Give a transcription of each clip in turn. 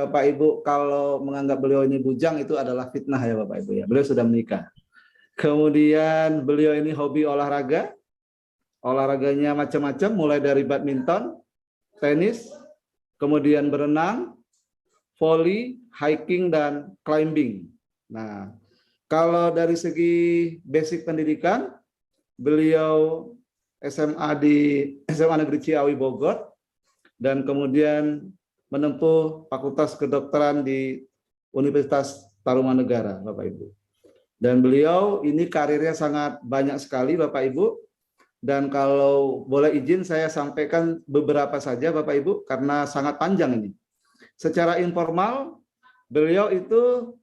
Bapak Ibu kalau menganggap beliau ini bujang itu adalah fitnah ya Bapak Ibu ya. Beliau sudah menikah. Kemudian beliau ini hobi olahraga. Olahraganya macam-macam mulai dari badminton, tenis, kemudian berenang, volley, hiking dan climbing. Nah, kalau dari segi basic pendidikan, beliau SMA di SMA Negeri Ciawi Bogor dan kemudian menempuh Fakultas Kedokteran di Universitas Tarumanegara, Bapak Ibu. Dan beliau ini karirnya sangat banyak sekali, Bapak Ibu. Dan kalau boleh izin saya sampaikan beberapa saja, Bapak Ibu, karena sangat panjang ini. Secara informal, beliau itu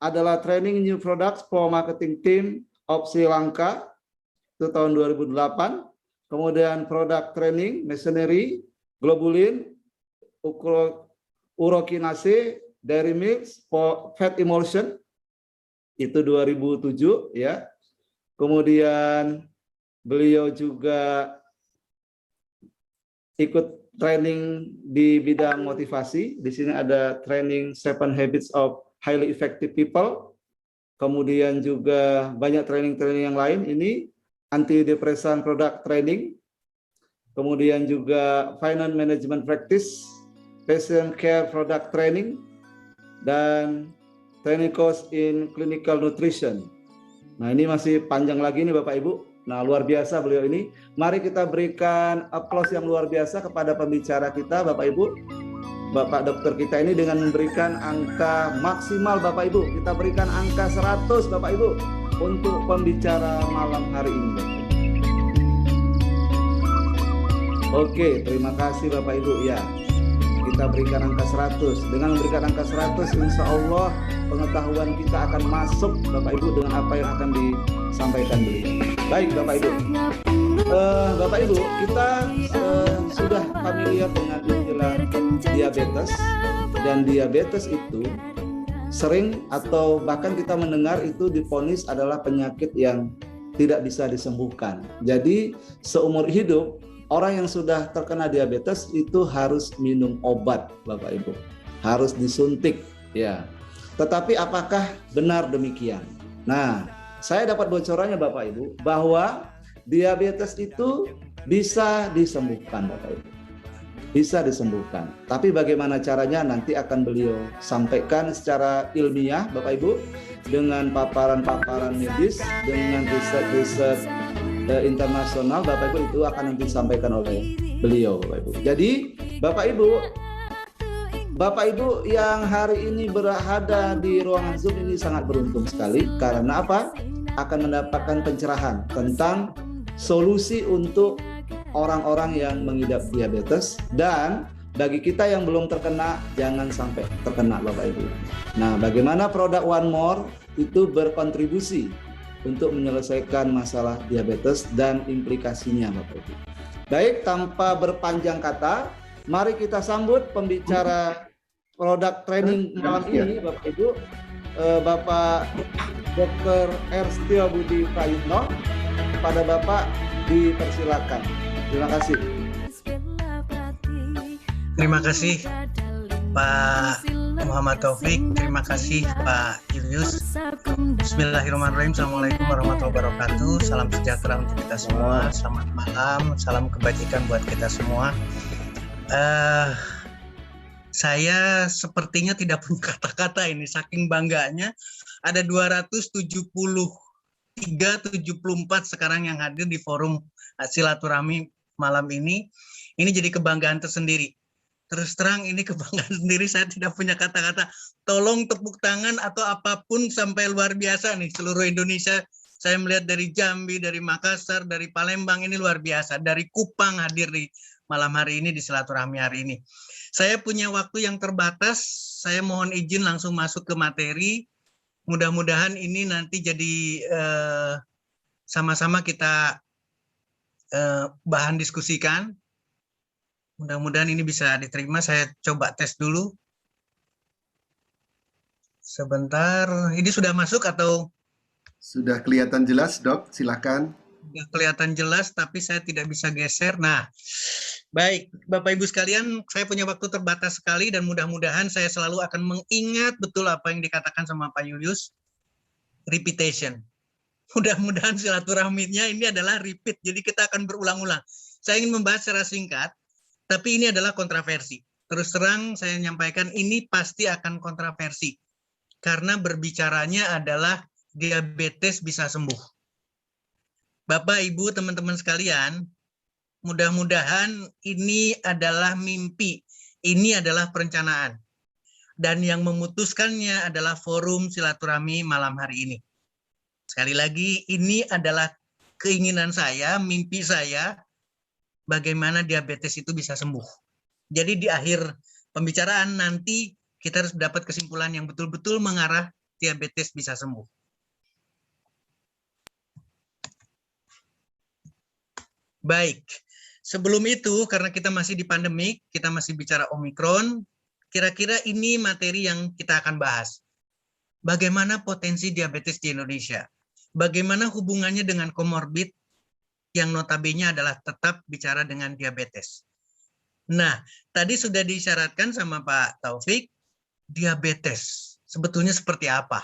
adalah training new products for marketing team of Sri Lanka itu tahun 2008. Kemudian product training, machinery, globulin, urokinase, dairy mix for fat emulsion itu 2007 ya. Kemudian beliau juga ikut training di bidang motivasi. Di sini ada training 7 Habits of Highly Effective People. Kemudian juga banyak training-training yang lain. Ini antidepresan product training. Kemudian juga finance management practice, patient care product training, dan training course in clinical nutrition. Nah, ini masih panjang lagi nih Bapak Ibu. Nah, luar biasa beliau ini. Mari kita berikan aplaus yang luar biasa kepada pembicara kita, Bapak Ibu. Bapak dokter kita ini dengan memberikan angka maksimal, Bapak Ibu. Kita berikan angka 100, Bapak Ibu, untuk pembicara malam hari ini. Oke, terima kasih Bapak Ibu. Ya, kita berikan angka 100. Dengan memberikan angka 100, insya Allah pengetahuan kita akan masuk, Bapak Ibu, dengan apa yang akan disampaikan beliau. Baik Bapak Ibu, Bapak Ibu, kita sudah familiar dengan istilah diabetes, dan diabetes itu sering atau bahkan kita mendengar itu divonis adalah penyakit yang tidak bisa disembuhkan. Jadi seumur hidup orang yang sudah terkena diabetes itu harus minum obat, Bapak Ibu, harus disuntik ya. Tetapi apakah benar demikian? Nah, saya dapat bocorannya Bapak Ibu bahwa diabetes itu bisa disembuhkan Bapak Ibu. Bisa disembuhkan. Tapi bagaimana caranya nanti akan beliau sampaikan secara ilmiah Bapak Ibu, dengan paparan-paparan medis, dengan riset-riset internasional Bapak Ibu, itu akan nanti disampaikan oleh beliau Bapak Ibu. Jadi Bapak Ibu yang hari ini berada di ruangan Zoom ini sangat beruntung sekali. Karena apa? Akan mendapatkan pencerahan tentang solusi untuk orang-orang yang mengidap diabetes, dan bagi kita yang belum terkena, jangan sampai terkena Bapak Ibu. Nah, bagaimana produk One More itu berkontribusi untuk menyelesaikan masalah diabetes dan implikasinya Bapak Ibu. Baik, tanpa berpanjang kata, mari kita sambut pembicara produk training malam ini Bapak Ibu, Bapak Dr. R. Setiabudi Prayitno. Pada Bapak dipersilakan. Terima kasih. Terima kasih Pak Muhammad Taufik, terima kasih Pak Julius. Bismillahirrahmanirrahim. Assalamualaikum warahmatullahi wabarakatuh. Salam sejahtera untuk kita semua. Selamat malam, salam kebajikan buat kita semua. Saya sepertinya tidak punya kata-kata ini, saking bangganya. Ada 273-74 sekarang yang hadir di forum silaturahmi malam ini. Ini jadi kebanggaan tersendiri. Terus terang ini kebanggaan sendiri, saya tidak punya kata-kata. Tolong tepuk tangan atau apapun sampai luar biasa nih, seluruh Indonesia. Saya melihat dari Jambi, dari Makassar, dari Palembang, ini luar biasa. Dari Kupang hadir di malam hari ini, di silaturahmi hari ini. Saya punya waktu yang terbatas, saya mohon izin langsung masuk ke materi. Mudah-mudahan ini nanti jadi sama-sama kita bahan diskusikan. Mudah-mudahan ini bisa diterima. Saya coba tes dulu. Sebentar, ini sudah masuk atau? Sudah kelihatan jelas, Dok. Silakan. Sudah kelihatan jelas, tapi saya tidak bisa geser. Nah, Baik, Bapak Ibu sekalian, saya punya waktu terbatas sekali dan mudah-mudahan saya selalu akan mengingat betul apa yang dikatakan sama Pak Julius. Repetition. Mudah-mudahan silaturahminya ini adalah repeat, jadi kita akan berulang-ulang. Saya ingin membahas secara singkat, tapi ini adalah kontroversi. Terus terang saya menyampaikan ini pasti akan kontroversi, karena berbicaranya adalah diabetes bisa sembuh. Bapak, Ibu, teman-teman sekalian, mudah-mudahan ini adalah mimpi, ini adalah perencanaan. Dan yang memutuskannya adalah forum silaturahmi malam hari ini. Sekali lagi, ini adalah keinginan saya, mimpi saya, bagaimana diabetes itu bisa sembuh. Jadi di akhir pembicaraan nanti kita harus dapat kesimpulan yang betul-betul mengarah diabetes bisa sembuh. Baik, sebelum itu karena kita masih di pandemik, kita masih bicara Omikron, kira-kira ini materi yang kita akan bahas. Bagaimana potensi diabetes di Indonesia? Bagaimana hubungannya dengan komorbid yang notabene adalah tetap bicara dengan diabetes. Nah, tadi sudah disyaratkan sama Pak Taufik, diabetes sebetulnya seperti apa?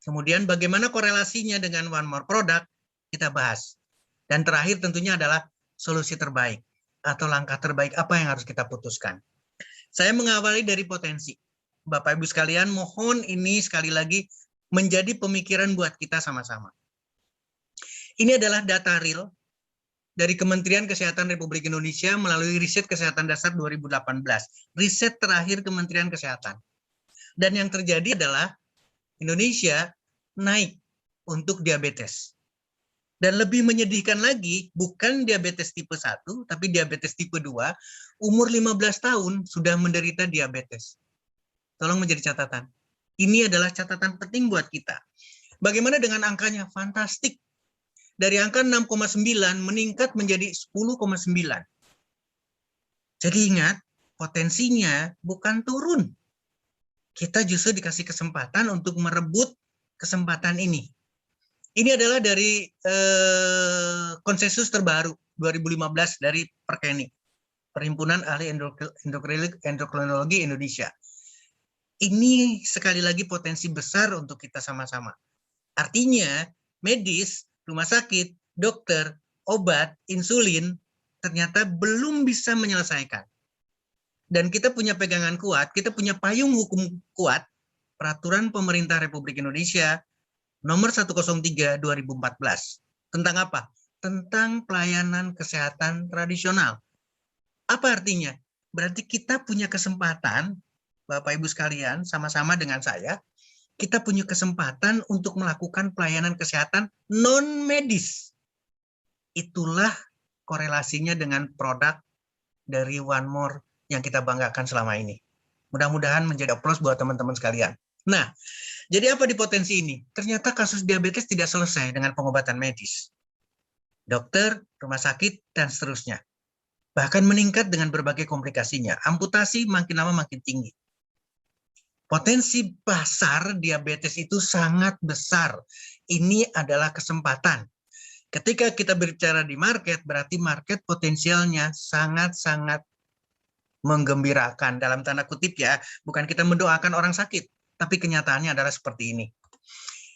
Kemudian bagaimana korelasinya dengan One More Product, kita bahas. Dan terakhir tentunya adalah solusi terbaik atau langkah terbaik apa yang harus kita putuskan. Saya mengawali dari potensi. Bapak Ibu sekalian, mohon ini sekali lagi menjadi pemikiran buat kita sama-sama. Ini adalah data real dari Kementerian Kesehatan Republik Indonesia melalui Riset Kesehatan Dasar 2018. Riset terakhir Kementerian Kesehatan. Dan yang terjadi adalah Indonesia naik untuk diabetes. Dan lebih menyedihkan lagi, bukan diabetes tipe 1, tapi diabetes tipe 2, umur 15 tahun sudah menderita diabetes. Tolong menjadi catatan. Ini adalah catatan penting buat kita. Bagaimana dengan angkanya? Fantastik. Dari angka 6,9 meningkat menjadi 10,9. Jadi ingat, potensinya bukan turun. Kita justru dikasih kesempatan untuk merebut kesempatan ini. Ini adalah dari konsensus terbaru 2015 dari Perkeni, Perhimpunan Ahli Endokrinologi Indonesia. Ini sekali lagi potensi besar untuk kita sama-sama. Artinya, medis, rumah sakit, dokter, obat, insulin, ternyata belum bisa menyelesaikan. Dan kita punya pegangan kuat, kita punya payung hukum kuat, Peraturan Pemerintah Republik Indonesia Nomor 103 2014. Tentang apa? Tentang pelayanan kesehatan tradisional. Apa artinya? Berarti kita punya kesempatan, Bapak Ibu sekalian, sama-sama dengan saya, kita punya kesempatan untuk melakukan pelayanan kesehatan non-medis. Itulah korelasinya dengan produk dari One More yang kita banggakan selama ini. Mudah-mudahan menjadi aplaus buat teman-teman sekalian. Nah, jadi apa di potensi ini? Ternyata kasus diabetes tidak selesai dengan pengobatan medis. Dokter, rumah sakit, dan seterusnya. Bahkan meningkat dengan berbagai komplikasinya. Amputasi makin lama makin tinggi. Potensi pasar diabetes itu sangat besar. Ini adalah kesempatan. Ketika kita berbicara di market, berarti market potensialnya sangat-sangat menggembirakan. Dalam tanda kutip ya, bukan kita mendoakan orang sakit. Tapi kenyataannya adalah seperti ini.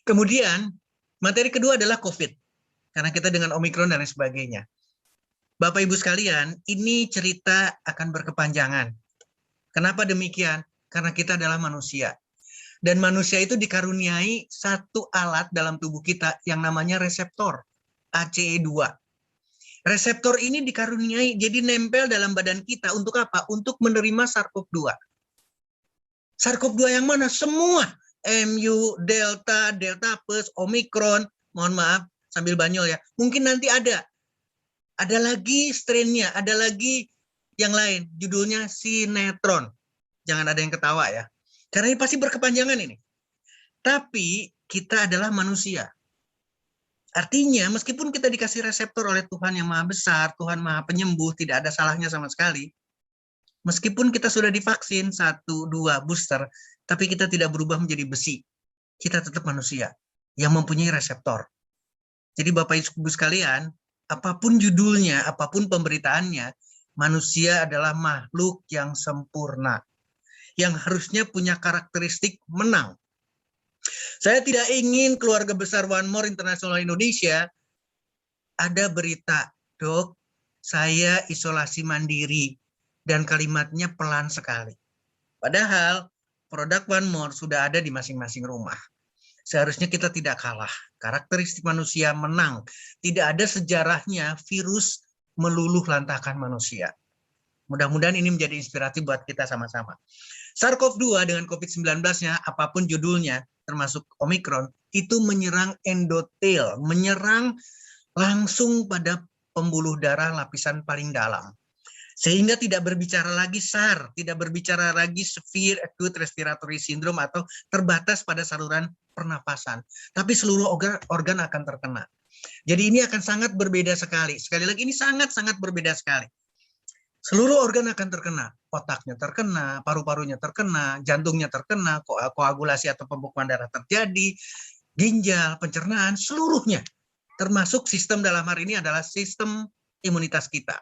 Kemudian, materi kedua adalah COVID. Karena kita dengan Omikron dan lain sebagainya. Bapak Ibu sekalian, ini cerita akan berkepanjangan. Kenapa demikian? Karena kita adalah manusia. Dan manusia itu dikaruniai satu alat dalam tubuh kita yang namanya reseptor, ACE2. Reseptor ini dikaruniai, jadi nempel dalam badan kita untuk apa? Untuk menerima SARS-CoV-2. SARS-CoV-2 yang mana? Semua. MU, Delta, Delta Plus, Omikron, mohon maaf sambil banyol ya. Mungkin nanti ada. Ada lagi strain-nya, ada lagi yang lain. Judulnya sinetron. Jangan ada yang ketawa ya. Karena ini pasti berkepanjangan ini. Tapi kita adalah manusia. Artinya meskipun kita dikasih reseptor oleh Tuhan yang Maha Besar, Tuhan Maha Penyembuh, tidak ada salahnya sama sekali. Meskipun kita sudah divaksin 1, 2 booster, tapi kita tidak berubah menjadi besi. Kita tetap manusia yang mempunyai reseptor. Jadi Bapak Ibu sekalian, apapun judulnya, apapun pemberitaannya, Manusia adalah makhluk yang sempurna, yang harusnya punya karakteristik menang. Saya tidak ingin keluarga besar One More International Indonesia ada berita, "Dok, saya isolasi mandiri," dan kalimatnya pelan sekali. Padahal produk One More sudah ada di masing-masing rumah. Seharusnya kita tidak kalah. Karakteristik manusia menang. Tidak ada sejarahnya virus meluluh lantakan manusia. Mudah-mudahan ini menjadi inspirasi buat kita sama-sama. SARS-CoV-2 dengan COVID-19-nya, apapun judulnya, termasuk Omicron, itu menyerang endotel, menyerang langsung pada pembuluh darah lapisan paling dalam. Sehingga tidak berbicara lagi SARS, tidak berbicara lagi severe acute respiratory syndrome atau terbatas pada saluran pernapasan. Tapi seluruh organ akan terkena. Jadi ini akan sangat berbeda sekali. Sekali lagi ini sangat-sangat berbeda sekali. Seluruh organ akan terkena. Otaknya terkena, paru-parunya terkena, jantungnya terkena, koagulasi atau pembekuan darah terjadi, ginjal, pencernaan, seluruhnya. Termasuk sistem dalam hari ini adalah sistem imunitas kita.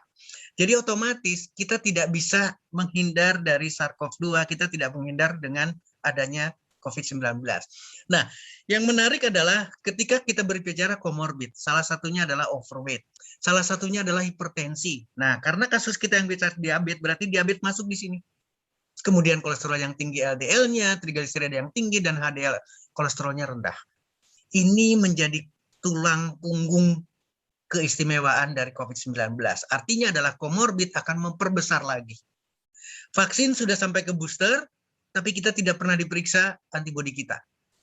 Jadi otomatis kita tidak bisa menghindar dari SARS-CoV-2, kita tidak menghindar dengan adanya COVID-19. Nah, yang menarik adalah ketika kita berbicara komorbid, salah satunya adalah overweight, salah satunya adalah hipertensi. Nah, karena kasus kita yang bicara diabetes, berarti diabetes masuk di sini. Kemudian kolesterol yang tinggi LDL-nya, trigliserida yang tinggi, dan HDL kolesterolnya rendah. Ini menjadi tulang punggung keistimewaan dari COVID-19. Artinya adalah komorbid akan memperbesar lagi. Vaksin sudah sampai ke booster, tapi kita tidak pernah diperiksa antibodi kita.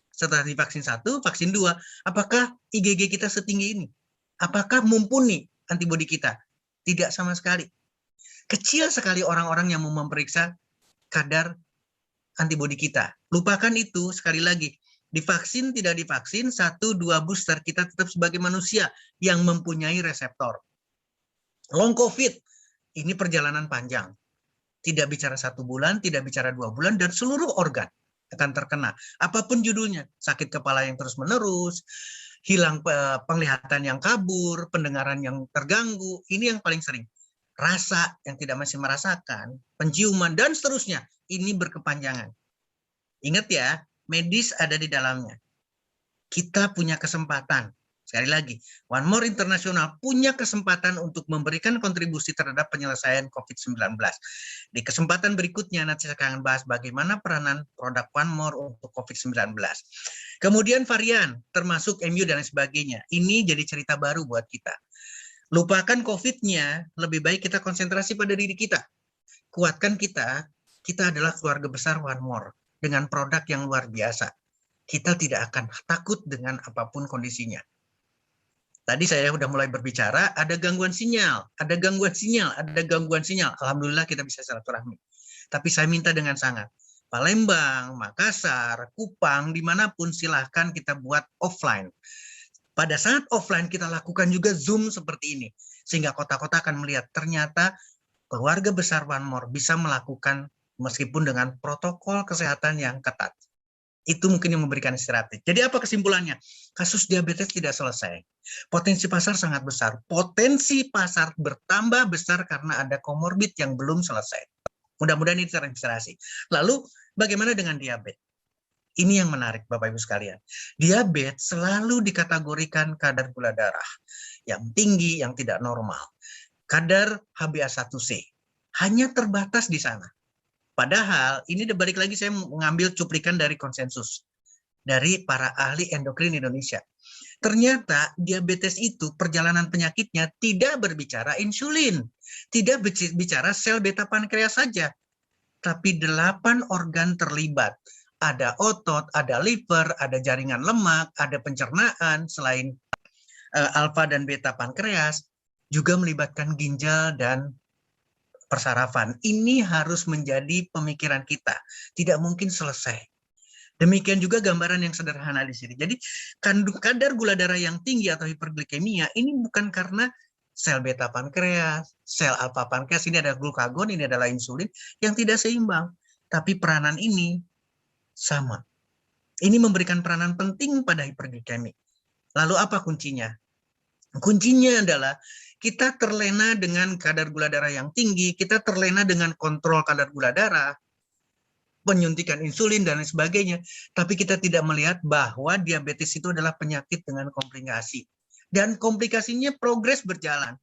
Setelah divaksin 1, vaksin 2, apakah IgG kita setinggi ini? Apakah mumpuni antibodi kita? Tidak sama sekali. Kecil sekali orang-orang yang mau memeriksa kadar antibodi kita. Lupakan itu, sekali lagi. Divaksin, tidak divaksin, 1-2 booster, kita tetap sebagai manusia yang mempunyai reseptor. Long COVID, ini perjalanan panjang. Tidak bicara 1 bulan, tidak bicara 2 bulan, dan seluruh organ akan terkena. Apapun judulnya, sakit kepala yang terus-menerus, hilang penglihatan yang kabur, pendengaran yang terganggu, ini yang paling sering. Rasa yang tidak masih merasakan, penciuman, dan seterusnya. Ini berkepanjangan. Ingat ya, medis ada di dalamnya. Kita punya kesempatan. Sekali lagi, One More International punya kesempatan untuk memberikan kontribusi terhadap penyelesaian COVID-19. Di kesempatan berikutnya nanti saya akan bahas bagaimana peranan produk One More untuk COVID-19. Kemudian varian, termasuk MU dan sebagainya. Ini jadi cerita baru buat kita. Lupakan COVID-nya, lebih baik kita konsentrasi pada diri kita. Kuatkan kita adalah keluarga besar One More dengan produk yang luar biasa. Kita tidak akan takut dengan apapun kondisinya. Tadi saya sudah mulai berbicara, ada gangguan sinyal, ada gangguan sinyal, ada gangguan sinyal. Alhamdulillah kita bisa silaturahmi. Tapi saya minta dengan sangat, Palembang, Makassar, Kupang, dimanapun silahkan kita buat offline. Pada saat offline kita lakukan juga Zoom seperti ini. Sehingga kota-kota akan melihat ternyata keluarga besar One More bisa melakukan meskipun dengan protokol kesehatan yang ketat. Itu mungkin yang memberikan istirahat. Jadi apa kesimpulannya? Kasus diabetes tidak selesai. Potensi pasar sangat besar. Potensi pasar bertambah besar karena ada komorbid yang belum selesai. Mudah-mudahan ini terinspirasi. Lalu bagaimana dengan diabetes? Ini yang menarik Bapak Ibu sekalian. Diabetes selalu dikategorikan kadar gula darah yang tinggi, yang tidak normal. Kadar HbA1c hanya terbatas di sana. Padahal ini balik lagi saya mengambil cuplikan dari konsensus dari para ahli endokrin Indonesia. Ternyata diabetes itu perjalanan penyakitnya tidak berbicara insulin, tidak bicara sel beta pankreas saja, tapi 8 organ terlibat. Ada otot, ada liver, ada jaringan lemak, ada pencernaan selain alfa dan beta pankreas, juga melibatkan ginjal dan persarafan. Ini harus menjadi pemikiran kita. Tidak mungkin selesai. Demikian juga gambaran yang sederhana di sini. Jadi kadar gula darah yang tinggi atau hiperglikemia ini bukan karena sel beta pankreas, sel alfa pankreas, ini ada glukagon, ini adalah insulin yang tidak seimbang. Tapi peranan ini sama. Ini memberikan peranan penting pada hiperglikemi. Lalu apa kuncinya? Kuncinya adalah kita terlena dengan kadar gula darah yang tinggi, kita terlena dengan kontrol kadar gula darah, penyuntikan insulin dan lain sebagainya, tapi kita tidak melihat bahwa diabetes itu adalah penyakit dengan komplikasi. Dan komplikasinya progres berjalan.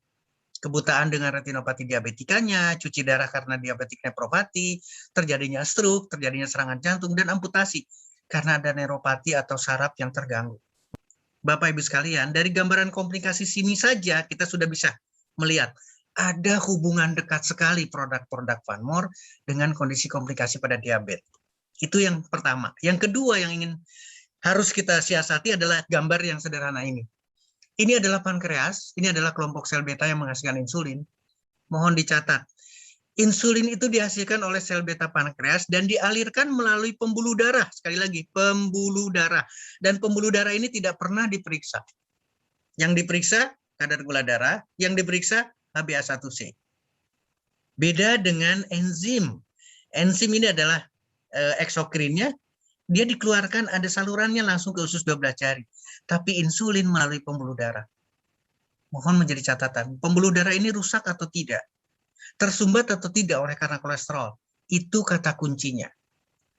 Kebutaan dengan retinopati diabetikanya, cuci darah karena diabetik nefropati, terjadinya stroke, terjadinya serangan jantung, dan amputasi karena ada neuropati atau saraf yang terganggu. Bapak Ibu sekalian, dari gambaran komplikasi sini saja kita sudah bisa melihat ada hubungan dekat sekali produk-produk Vanmor dengan kondisi komplikasi pada diabetes. Itu yang pertama. Yang kedua yang harus kita siasati adalah gambar yang sederhana ini. Ini adalah pankreas, ini adalah kelompok sel beta yang menghasilkan insulin. Mohon dicatat, insulin itu dihasilkan oleh sel beta pankreas dan dialirkan melalui pembuluh darah. Sekali lagi, pembuluh darah. Dan pembuluh darah ini tidak pernah diperiksa. Yang diperiksa kadar gula darah, yang diperiksa HbA1c. Beda dengan enzim. Enzim ini adalah eksokrinnya, dia dikeluarkan ada salurannya langsung ke usus 12 jari. Tapi insulin melalui pembuluh darah. Mohon menjadi catatan, pembuluh darah ini rusak atau tidak? Tersumbat atau tidak oleh karena kolesterol? Itu kata kuncinya.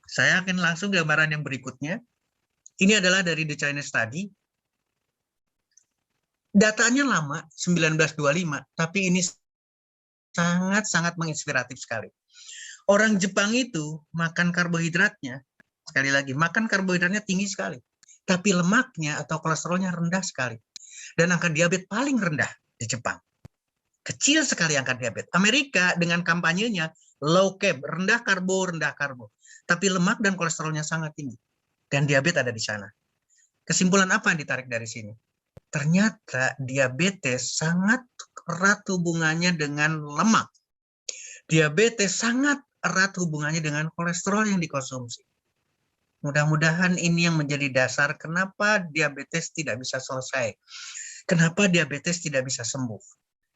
Saya akan langsung gambaran yang berikutnya. Ini adalah dari The Chinese Study. Datanya lama, 1925, tapi ini sangat-sangat menginspiratif sekali. Orang Jepang itu makan karbohidratnya, sekali lagi, makan karbohidratnya tinggi sekali. Tapi lemaknya atau kolesterolnya rendah sekali. Dan angka diabetes paling rendah di Jepang. Kecil sekali angka diabetes. Amerika dengan kampanyenya low carb, rendah karbo. Tapi lemak dan kolesterolnya sangat tinggi. Dan diabetes ada di sana. Kesimpulan apa yang ditarik dari sini? Ternyata diabetes sangat erat hubungannya dengan lemak. Diabetes sangat erat hubungannya dengan kolesterol yang dikonsumsi. Mudah-mudahan ini yang menjadi dasar kenapa diabetes tidak bisa selesai. Kenapa diabetes tidak bisa sembuh.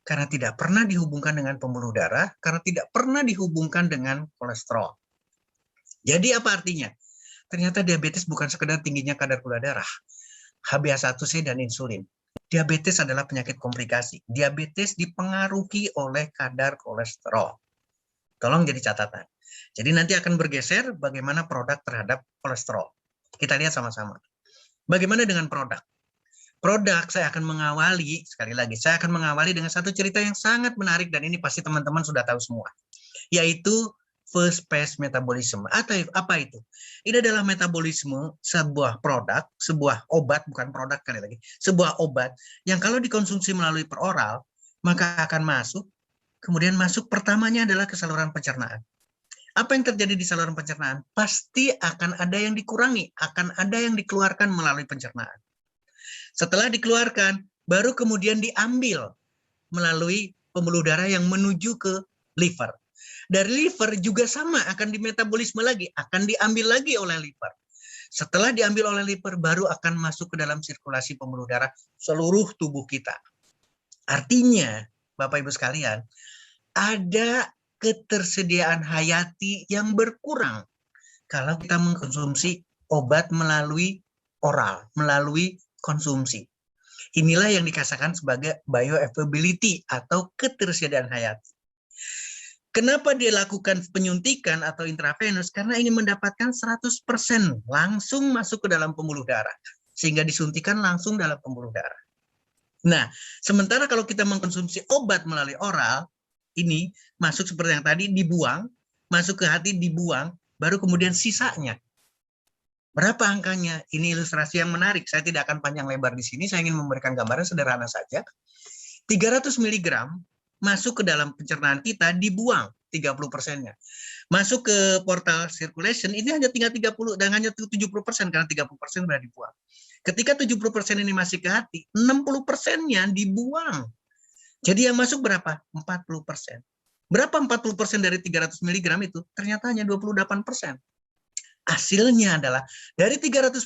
Karena tidak pernah dihubungkan dengan pembuluh darah, karena tidak pernah dihubungkan dengan kolesterol. Jadi apa artinya? Ternyata diabetes bukan sekedar tingginya kadar gula darah, HbA1c dan insulin. Diabetes adalah penyakit komplikasi. Diabetes dipengaruhi oleh kadar kolesterol. Tolong jadi catatan. Jadi nanti akan bergeser bagaimana produk terhadap kolesterol. Kita lihat sama-sama. Bagaimana dengan produk? Produk saya akan mengawali, sekali lagi, saya akan mengawali dengan satu cerita yang sangat menarik dan ini pasti teman-teman sudah tahu semua. Yaitu first phase metabolism. Atau apa itu? Ini adalah metabolisme sebuah produk, sebuah obat, bukan produk kali lagi, sebuah obat yang kalau dikonsumsi melalui peroral, maka akan masuk, kemudian masuk pertamanya adalah ke saluran pencernaan. Apa yang terjadi di saluran pencernaan? Pasti akan ada yang dikurangi, akan ada yang dikeluarkan melalui pencernaan. Setelah dikeluarkan, baru kemudian diambil melalui pembuluh darah yang menuju ke liver. Dari liver juga sama, akan dimetabolisme lagi, akan diambil lagi oleh liver. Setelah diambil oleh liver, baru akan masuk ke dalam sirkulasi pembuluh darah seluruh tubuh kita. Artinya, Bapak Ibu sekalian, ada ketersediaan hayati yang berkurang kalau kita mengkonsumsi obat melalui oral, melalui konsumsi. Inilah yang dikatakan sebagai bioavailability atau ketersediaan hayati. Kenapa dia lakukan penyuntikan atau intravenous? Karena ini mendapatkan 100% langsung masuk ke dalam pembuluh darah. Sehingga disuntikan langsung dalam pembuluh darah. Nah, sementara kalau kita mengkonsumsi obat melalui oral, ini masuk seperti yang tadi, dibuang, masuk ke hati, dibuang, baru kemudian sisanya. Berapa angkanya? Ini ilustrasi yang menarik. Saya tidak akan panjang lebar di sini. Saya ingin memberikan gambaran sederhana saja. 300 mg masuk ke dalam pencernaan kita, dibuang 30%-nya. Masuk ke portal circulation, ini hanya tinggal 30 dan hanya 70% karena 30% sudah dibuang. Ketika 70% ini masih ke hati, 60%-nya dibuang. Jadi yang masuk berapa? 40%. Berapa 40% dari 300 mg itu? Ternyata hanya 28%. Hasilnya adalah dari 300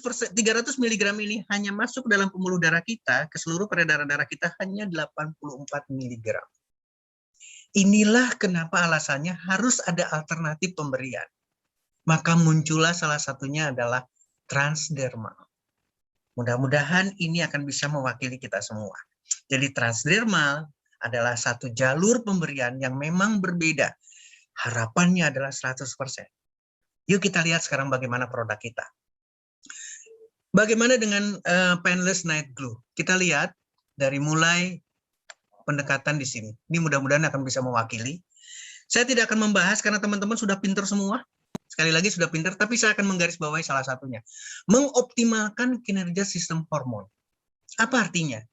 mg ini hanya masuk dalam pembuluh darah kita, ke seluruh peredaran darah kita hanya 84 mg. Inilah kenapa alasannya harus ada alternatif pemberian. Maka muncullah salah satunya adalah transdermal. Mudah-mudahan ini akan bisa mewakili kita semua. Jadi transdermal adalah satu jalur pemberian yang memang berbeda. Harapannya adalah 100%. Yuk kita lihat sekarang bagaimana produk kita. Bagaimana dengan painless night glue? Kita lihat dari mulai pendekatan di sini. Ini mudah-mudahan akan bisa mewakili. Saya tidak akan membahas karena teman-teman sudah pintar semua. Sekali lagi sudah pintar, tapi saya akan menggarisbawahi salah satunya. Mengoptimalkan kinerja sistem hormon. Apa artinya?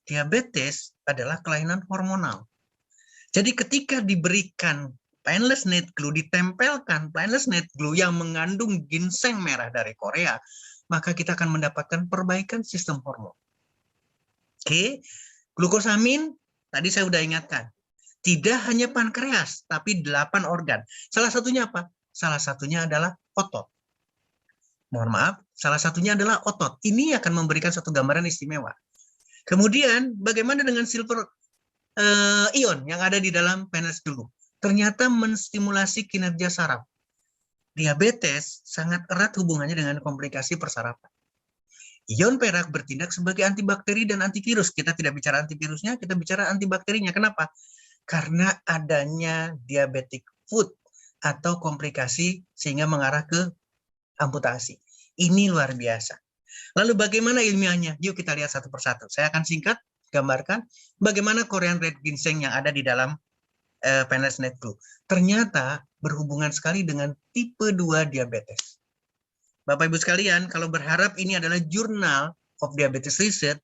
Diabetes adalah kelainan hormonal. Jadi ketika diberikan painless night glue, ditempelkan painless night glue yang mengandung ginseng merah dari Korea, maka kita akan mendapatkan perbaikan sistem hormon. Oke, glukosamin tadi saya sudah ingatkan. Tidak hanya pankreas, tapi 8 organ. Salah satunya apa? Salah satunya adalah otot. Mohon maaf, salah satunya adalah otot. Ini akan memberikan satu gambaran istimewa. Kemudian, bagaimana dengan silver ion yang ada di dalam painless glue? Ternyata menstimulasi kinerja saraf. Diabetes sangat erat hubungannya dengan komplikasi persarafan. Ion perak bertindak sebagai antibakteri dan antivirus. Kita tidak bicara antivirusnya, kita bicara antibakterinya. Kenapa? Karena adanya diabetic foot atau komplikasi sehingga mengarah ke amputasi. Ini luar biasa. Lalu bagaimana ilmiahnya? Yuk kita lihat satu persatu. Saya akan singkat gambarkan bagaimana Korean red ginseng yang ada di dalam painless night glue. Ternyata berhubungan sekali dengan tipe 2 diabetes. Bapak Ibu sekalian, kalau berharap ini adalah Journal of Diabetes Research,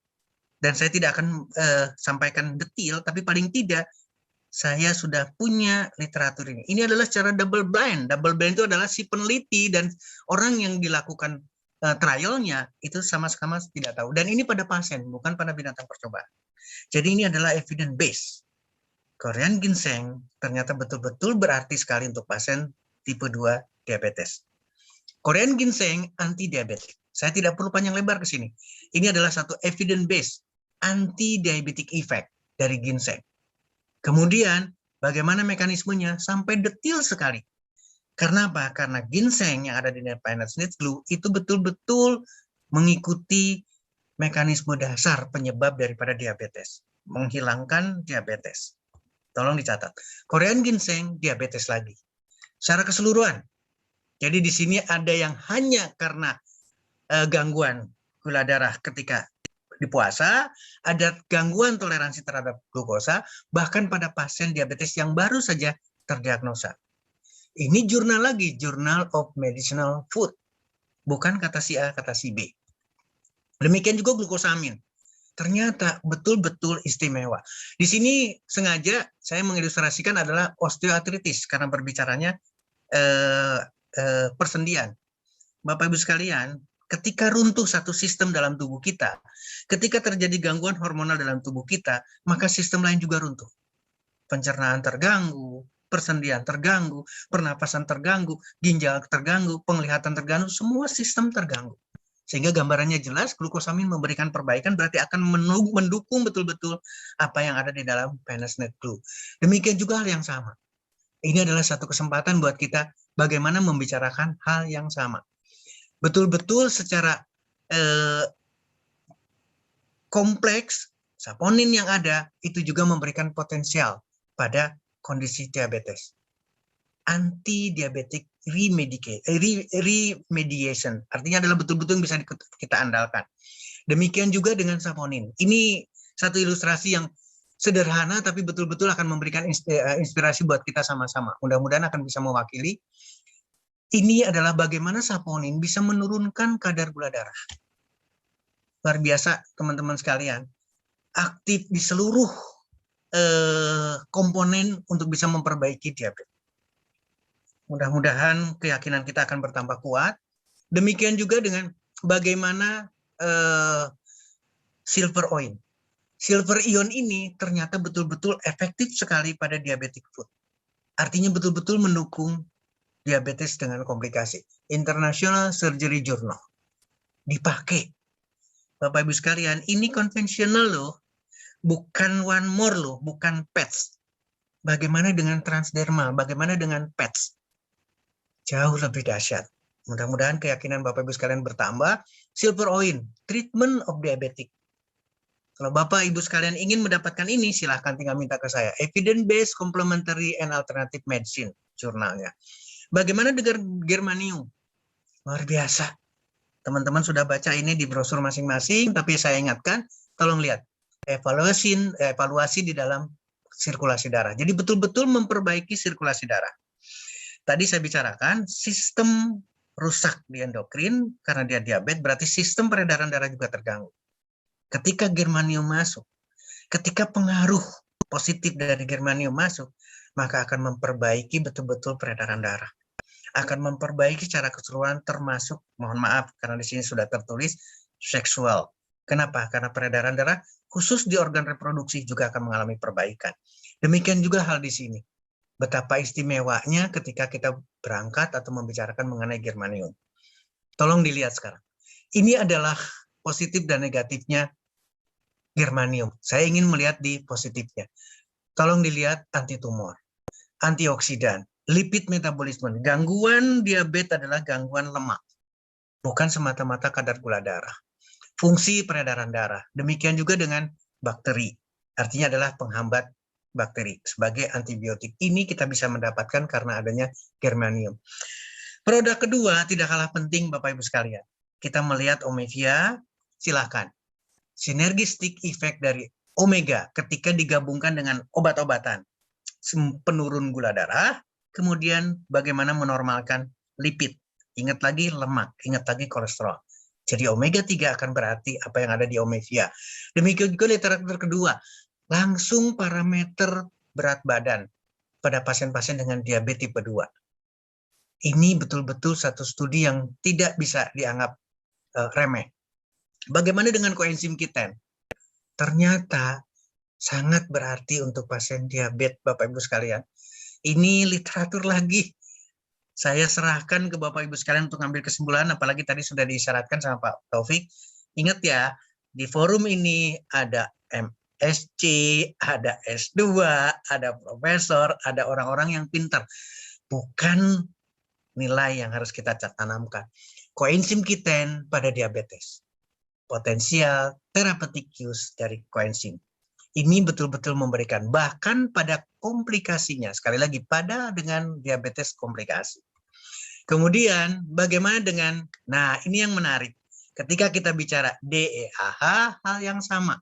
dan saya tidak akan sampaikan detail, tapi paling tidak saya sudah punya literatur ini. Ini adalah secara double blind. Double blind itu adalah si peneliti dan orang yang dilakukan trialnya itu sama-sama tidak tahu. Dan ini pada pasien, bukan pada binatang percobaan. Jadi ini adalah evidence based. Korean ginseng ternyata betul-betul berarti sekali untuk pasien tipe 2 diabetes. Korean ginseng anti-diabetik. Saya tidak perlu panjang lebar ke sini. Ini adalah satu evidence based anti-diabetic effect dari ginseng. Kemudian bagaimana mekanismenya sampai detail sekali. Karena apa? Karena ginseng yang ada di painless night glue itu betul-betul mengikuti mekanisme dasar penyebab daripada diabetes. Menghilangkan diabetes. Tolong dicatat. Korean ginseng diabetes lagi. Secara keseluruhan. Jadi di sini ada yang hanya karena gangguan gula darah ketika di puasa, ada gangguan toleransi terhadap glukosa, bahkan pada pasien diabetes yang baru saja terdiagnosa. Ini jurnal lagi, Journal of Medicinal Food. Bukan kata si A, kata si B. Demikian juga glukosamin. Ternyata betul-betul istimewa. Di sini sengaja saya mengilustrasikan adalah osteoartritis karena berbicaranya persendian. Bapak Ibu sekalian, ketika runtuh satu sistem dalam tubuh kita, ketika terjadi gangguan hormonal dalam tubuh kita, maka sistem lain juga runtuh. Pencernaan terganggu, persendian terganggu, pernapasan terganggu, ginjal terganggu, penglihatan terganggu, semua sistem terganggu. Sehingga gambarannya jelas, glukosamin memberikan perbaikan berarti akan mendukung betul-betul apa yang ada di dalam painless night glue. Demikian juga hal yang sama. Ini adalah satu kesempatan buat kita bagaimana membicarakan hal yang sama. Betul-betul secara kompleks, saponin yang ada itu juga memberikan potensial pada kondisi diabetes. Anti-diabetic remediation, artinya adalah betul-betul yang bisa kita andalkan. Demikian juga dengan saponin. Ini satu ilustrasi yang sederhana tapi betul-betul akan memberikan inspirasi buat kita sama-sama. Mudah-mudahan akan bisa mewakili. Ini adalah bagaimana saponin bisa menurunkan kadar gula darah. Luar biasa teman-teman sekalian. Aktif di seluruh komponen untuk bisa memperbaiki diabetes. Mudah-mudahan keyakinan kita akan bertambah kuat. Demikian juga dengan bagaimana silver oil. Silver ion ini ternyata betul-betul efektif sekali pada diabetic foot. Artinya betul-betul mendukung diabetes dengan komplikasi. International Surgery Journal. Dipakai. Bapak Ibu sekalian, ini konvensional loh. Bukan one more loh, bukan PETS. Bagaimana dengan transdermal? Bagaimana dengan PETS? Jauh lebih dahsyat. Mudah-mudahan keyakinan Bapak Ibu sekalian bertambah. Silver oil, treatment of diabetic. Kalau Bapak Ibu sekalian ingin mendapatkan ini, silahkan tinggal minta ke saya. Evidence Based Complementary and Alternative Medicine, jurnalnya. Bagaimana dengan germanium? Luar biasa. Teman-teman sudah baca ini di brosur masing-masing, tapi saya ingatkan, tolong lihat evaluasi di dalam sirkulasi darah. Jadi betul-betul memperbaiki sirkulasi darah. Tadi saya bicarakan sistem rusak di endokrin karena dia diabetes, berarti sistem peredaran darah juga terganggu. Ketika germanium masuk, ketika pengaruh positif dari germanium masuk, maka akan memperbaiki betul-betul peredaran darah. Akan memperbaiki secara keseluruhan termasuk, mohon maaf karena di sini sudah tertulis seksual. Kenapa? Karena peredaran darah khusus di organ reproduksi juga akan mengalami perbaikan. Demikian juga hal di sini. Betapa istimewanya ketika kita berangkat atau membicarakan mengenai germanium. Tolong dilihat sekarang. Ini adalah positif dan negatifnya germanium. Saya ingin melihat di positifnya. Tolong dilihat antitumor, antioksidan, lipid metabolisme. Gangguan diabetes adalah gangguan lemak, bukan semata-mata kadar gula darah. Fungsi peredaran darah. Demikian juga dengan bakteri. Artinya adalah penghambat bakteri. Sebagai antibiotik ini kita bisa mendapatkan karena adanya germanium. Produk kedua tidak kalah penting Bapak Ibu sekalian. Kita melihat omega, silakan. Synergistic effect dari omega ketika digabungkan dengan obat-obatan penurun gula darah, kemudian bagaimana menormalkan lipid. Ingat lagi lemak, ingat lagi kolesterol. Jadi omega 3 akan berarti apa yang ada di omega. Demikian juga literatur kedua, langsung parameter berat badan pada pasien-pasien dengan diabetes tipe 2. Ini betul-betul satu studi yang tidak bisa dianggap remeh. Bagaimana dengan koenzim Q10? Ternyata sangat berarti untuk pasien diabetes, Bapak Ibu sekalian. Ini literatur lagi. Saya serahkan ke Bapak Ibu sekalian untuk ambil kesimpulan, apalagi tadi sudah disyaratkan sama Pak Taufik. Ingat ya, di forum ini ada MSc, ada S2, ada profesor, ada orang-orang yang pintar. Bukan nilai yang harus kita tanamkan. Koenzim Q10 pada diabetes. Potensial therapeutic use dari koenzim. Ini betul-betul memberikan, bahkan pada komplikasinya, sekali lagi pada dengan diabetes komplikasi. Kemudian bagaimana dengan, nah ini yang menarik, ketika kita bicara DEAH, hal yang sama.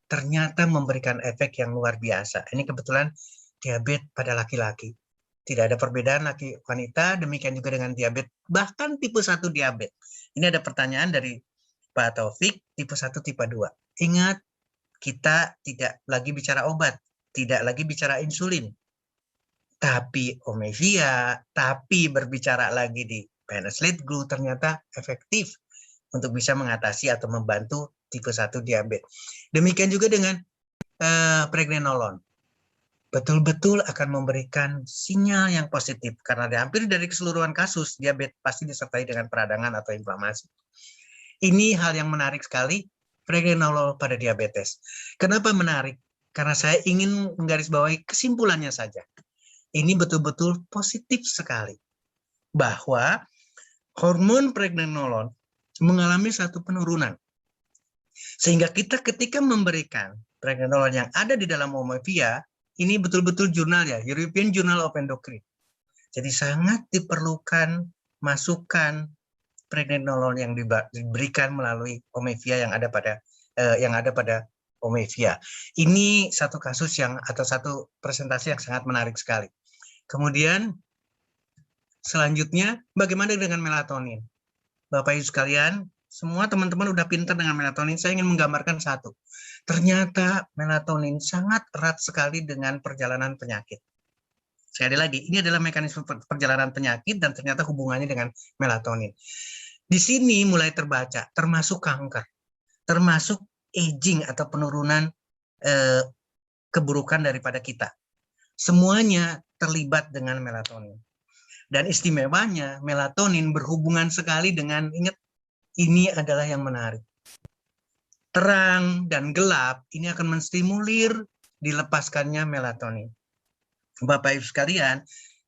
Ternyata memberikan efek yang luar biasa. Ini kebetulan diabetes pada laki-laki. Tidak ada perbedaan laki wanita, demikian juga dengan diabetes, bahkan tipe 1 diabetes. Ini ada pertanyaan dari Pak Taufik, tipe 1, tipe 2. Ingat, kita tidak lagi bicara obat, tidak lagi bicara insulin. Tapi omega, tapi berbicara lagi di penicillin glue ternyata efektif untuk bisa mengatasi atau membantu tipe 1 diabetes. Demikian juga dengan pregnenolon. Betul-betul akan memberikan sinyal yang positif karena hampir dari keseluruhan kasus diabetes pasti disertai dengan peradangan atau inflamasi. Ini hal yang menarik sekali, pregnenolol pada diabetes. Kenapa menarik? Karena saya ingin menggarisbawahi kesimpulannya saja. Ini betul-betul positif sekali. Bahwa hormon pregnenolol mengalami satu penurunan. Sehingga kita ketika memberikan pregnenolol yang ada di dalam omega, ini betul-betul jurnal ya, European Journal of Endocrine. Jadi sangat diperlukan masukan pregnenolol yang diberikan melalui omega yang ada pada omega. Ini satu kasus yang atau satu presentasi yang sangat menarik sekali. Kemudian selanjutnya bagaimana dengan melatonin? Bapak Ibu sekalian, semua teman-teman udah pintar dengan melatonin. Saya ingin menggambarkan satu. Ternyata melatonin sangat erat sekali dengan perjalanan penyakit. Sekali lagi, ini adalah mekanisme perjalanan penyakit dan ternyata hubungannya dengan melatonin. Di sini mulai terbaca, termasuk kanker, termasuk aging atau penurunan keburukan daripada kita. Semuanya terlibat dengan melatonin. Dan istimewanya, melatonin berhubungan sekali dengan, ingat, ini adalah yang menarik. Terang dan gelap ini akan menstimulir dilepaskannya melatonin. Bapak Ibu sekalian,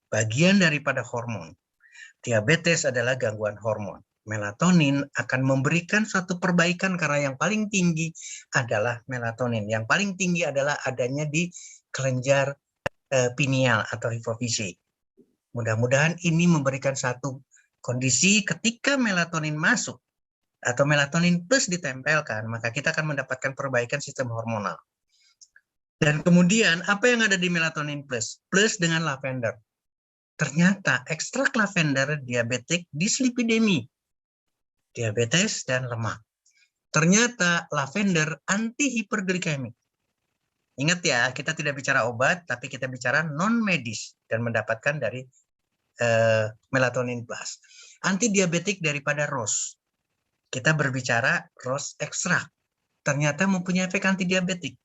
bagian daripada hormon. Diabetes adalah gangguan hormon. melatonin akan memberikan suatu perbaikan karena yang paling tinggi adalah melatonin. Yang paling tinggi adalah adanya di kelenjar pineal atau hipofisi. Mudah-mudahan ini memberikan satu kondisi ketika melatonin masuk atau melatonin plus ditempelkan, maka kita akan mendapatkan perbaikan sistem hormonal. Dan kemudian apa yang ada di melatonin plus? Plus dengan lavender. Ternyata ekstrak lavender diabetik dislipidemi, diabetes dan lemak. Ternyata lavender anti hiperglikemik. Ingat ya, kita tidak bicara obat, tapi kita bicara non-medis dan mendapatkan dari melatonin plus. Anti diabetik daripada rose. Kita berbicara rose ekstrak. Ternyata mempunyai efek anti diabetik.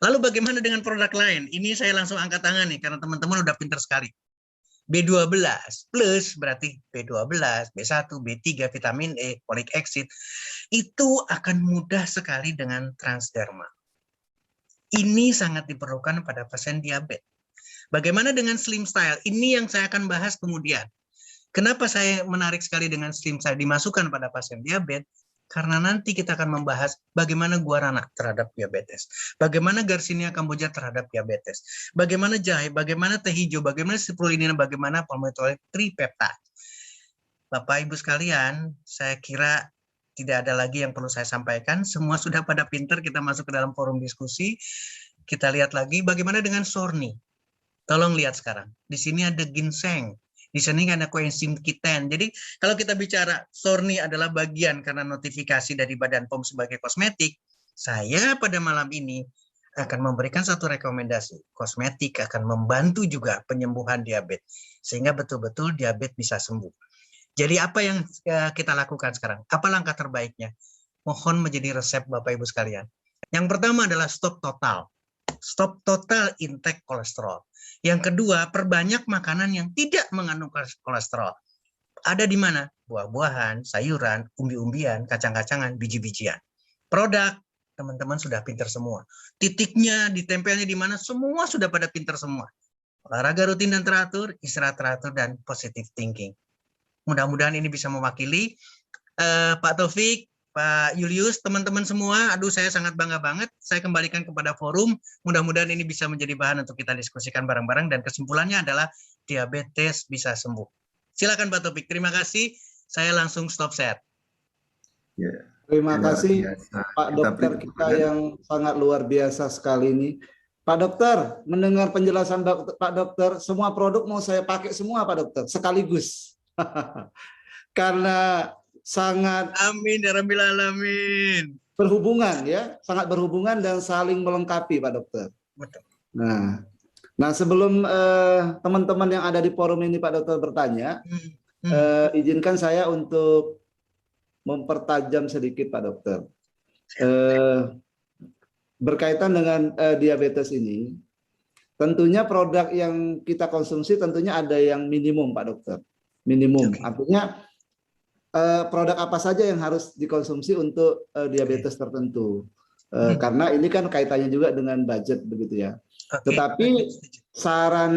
Lalu bagaimana dengan produk lain? Ini saya langsung angkat tangan nih, karena teman-teman udah pintar sekali. B12 plus berarti B12, B1, B3, vitamin E, folic acid. Itu akan mudah sekali dengan transderma. Ini sangat diperlukan pada pasien diabetes. Bagaimana dengan slim style? Ini yang saya akan bahas kemudian. Kenapa saya menarik sekali dengan slim style dimasukkan pada pasien diabetes? Karena nanti kita akan membahas bagaimana guarana terhadap diabetes, bagaimana Garcinia cambogia terhadap diabetes, bagaimana jahe, bagaimana teh hijau, bagaimana spirulina, bagaimana palmitoyl tripeptide. Bapak Ibu sekalian, saya kira tidak ada lagi yang perlu saya sampaikan. Semua sudah pada pinter, kita masuk ke dalam forum diskusi. Kita lihat lagi bagaimana dengan sorni. Tolong lihat sekarang. Di sini ada ginseng. Di sini ada koenzim Q10. Jadi kalau kita bicara sorni adalah bagian karena notifikasi dari Badan POM sebagai kosmetik, saya pada malam ini akan memberikan satu rekomendasi. Kosmetik akan membantu juga penyembuhan diabetes. Sehingga betul-betul diabetes bisa sembuh. Jadi apa yang kita lakukan sekarang? Apa langkah terbaiknya? Mohon menjadi resep Bapak Ibu sekalian. Yang pertama adalah stop total. Stop total intake kolesterol. Yang kedua, perbanyak makanan yang tidak mengandung kolesterol. Ada di mana? Buah-buahan, sayuran, umbi-umbian, kacang-kacangan, biji-bijian. Produk, teman-teman sudah pintar semua. Titiknya, ditempelnya di mana, semua sudah pada pintar semua. Olahraga rutin dan teratur, istirahat teratur, dan positive thinking. Mudah-mudahan ini bisa mewakili Pak Taufik, Pak Julius, teman-teman semua. Aduh, saya sangat bangga banget. Saya kembalikan kepada forum. Mudah-mudahan ini bisa menjadi bahan untuk kita diskusikan bareng-bareng. Dan kesimpulannya adalah diabetes bisa sembuh. Silakan Pak Taufik. Terima kasih. Saya langsung stop share. Ya, Terima luar kasih biasa. Pak Dokter kita yang sangat luar biasa sekali ini. Pak Dokter, mendengar penjelasan Pak Dokter, semua produk mau saya pakai semua Pak Dokter, sekaligus. Karena sangat Amin ya Rabbil Alamin. berhubungan ya, sangat berhubungan dan saling melengkapi Pak Dokter. Betul. Nah sebelum teman-teman yang ada di forum ini Pak Dokter bertanya, izinkan saya untuk mempertajam sedikit Pak Dokter. Berkaitan dengan diabetes ini, tentunya produk yang kita konsumsi tentunya ada yang minimum Pak Dokter. Minimum, artinya produk apa saja yang harus dikonsumsi untuk diabetes tertentu. Karena ini kan kaitannya juga dengan budget begitu ya. Tetapi saran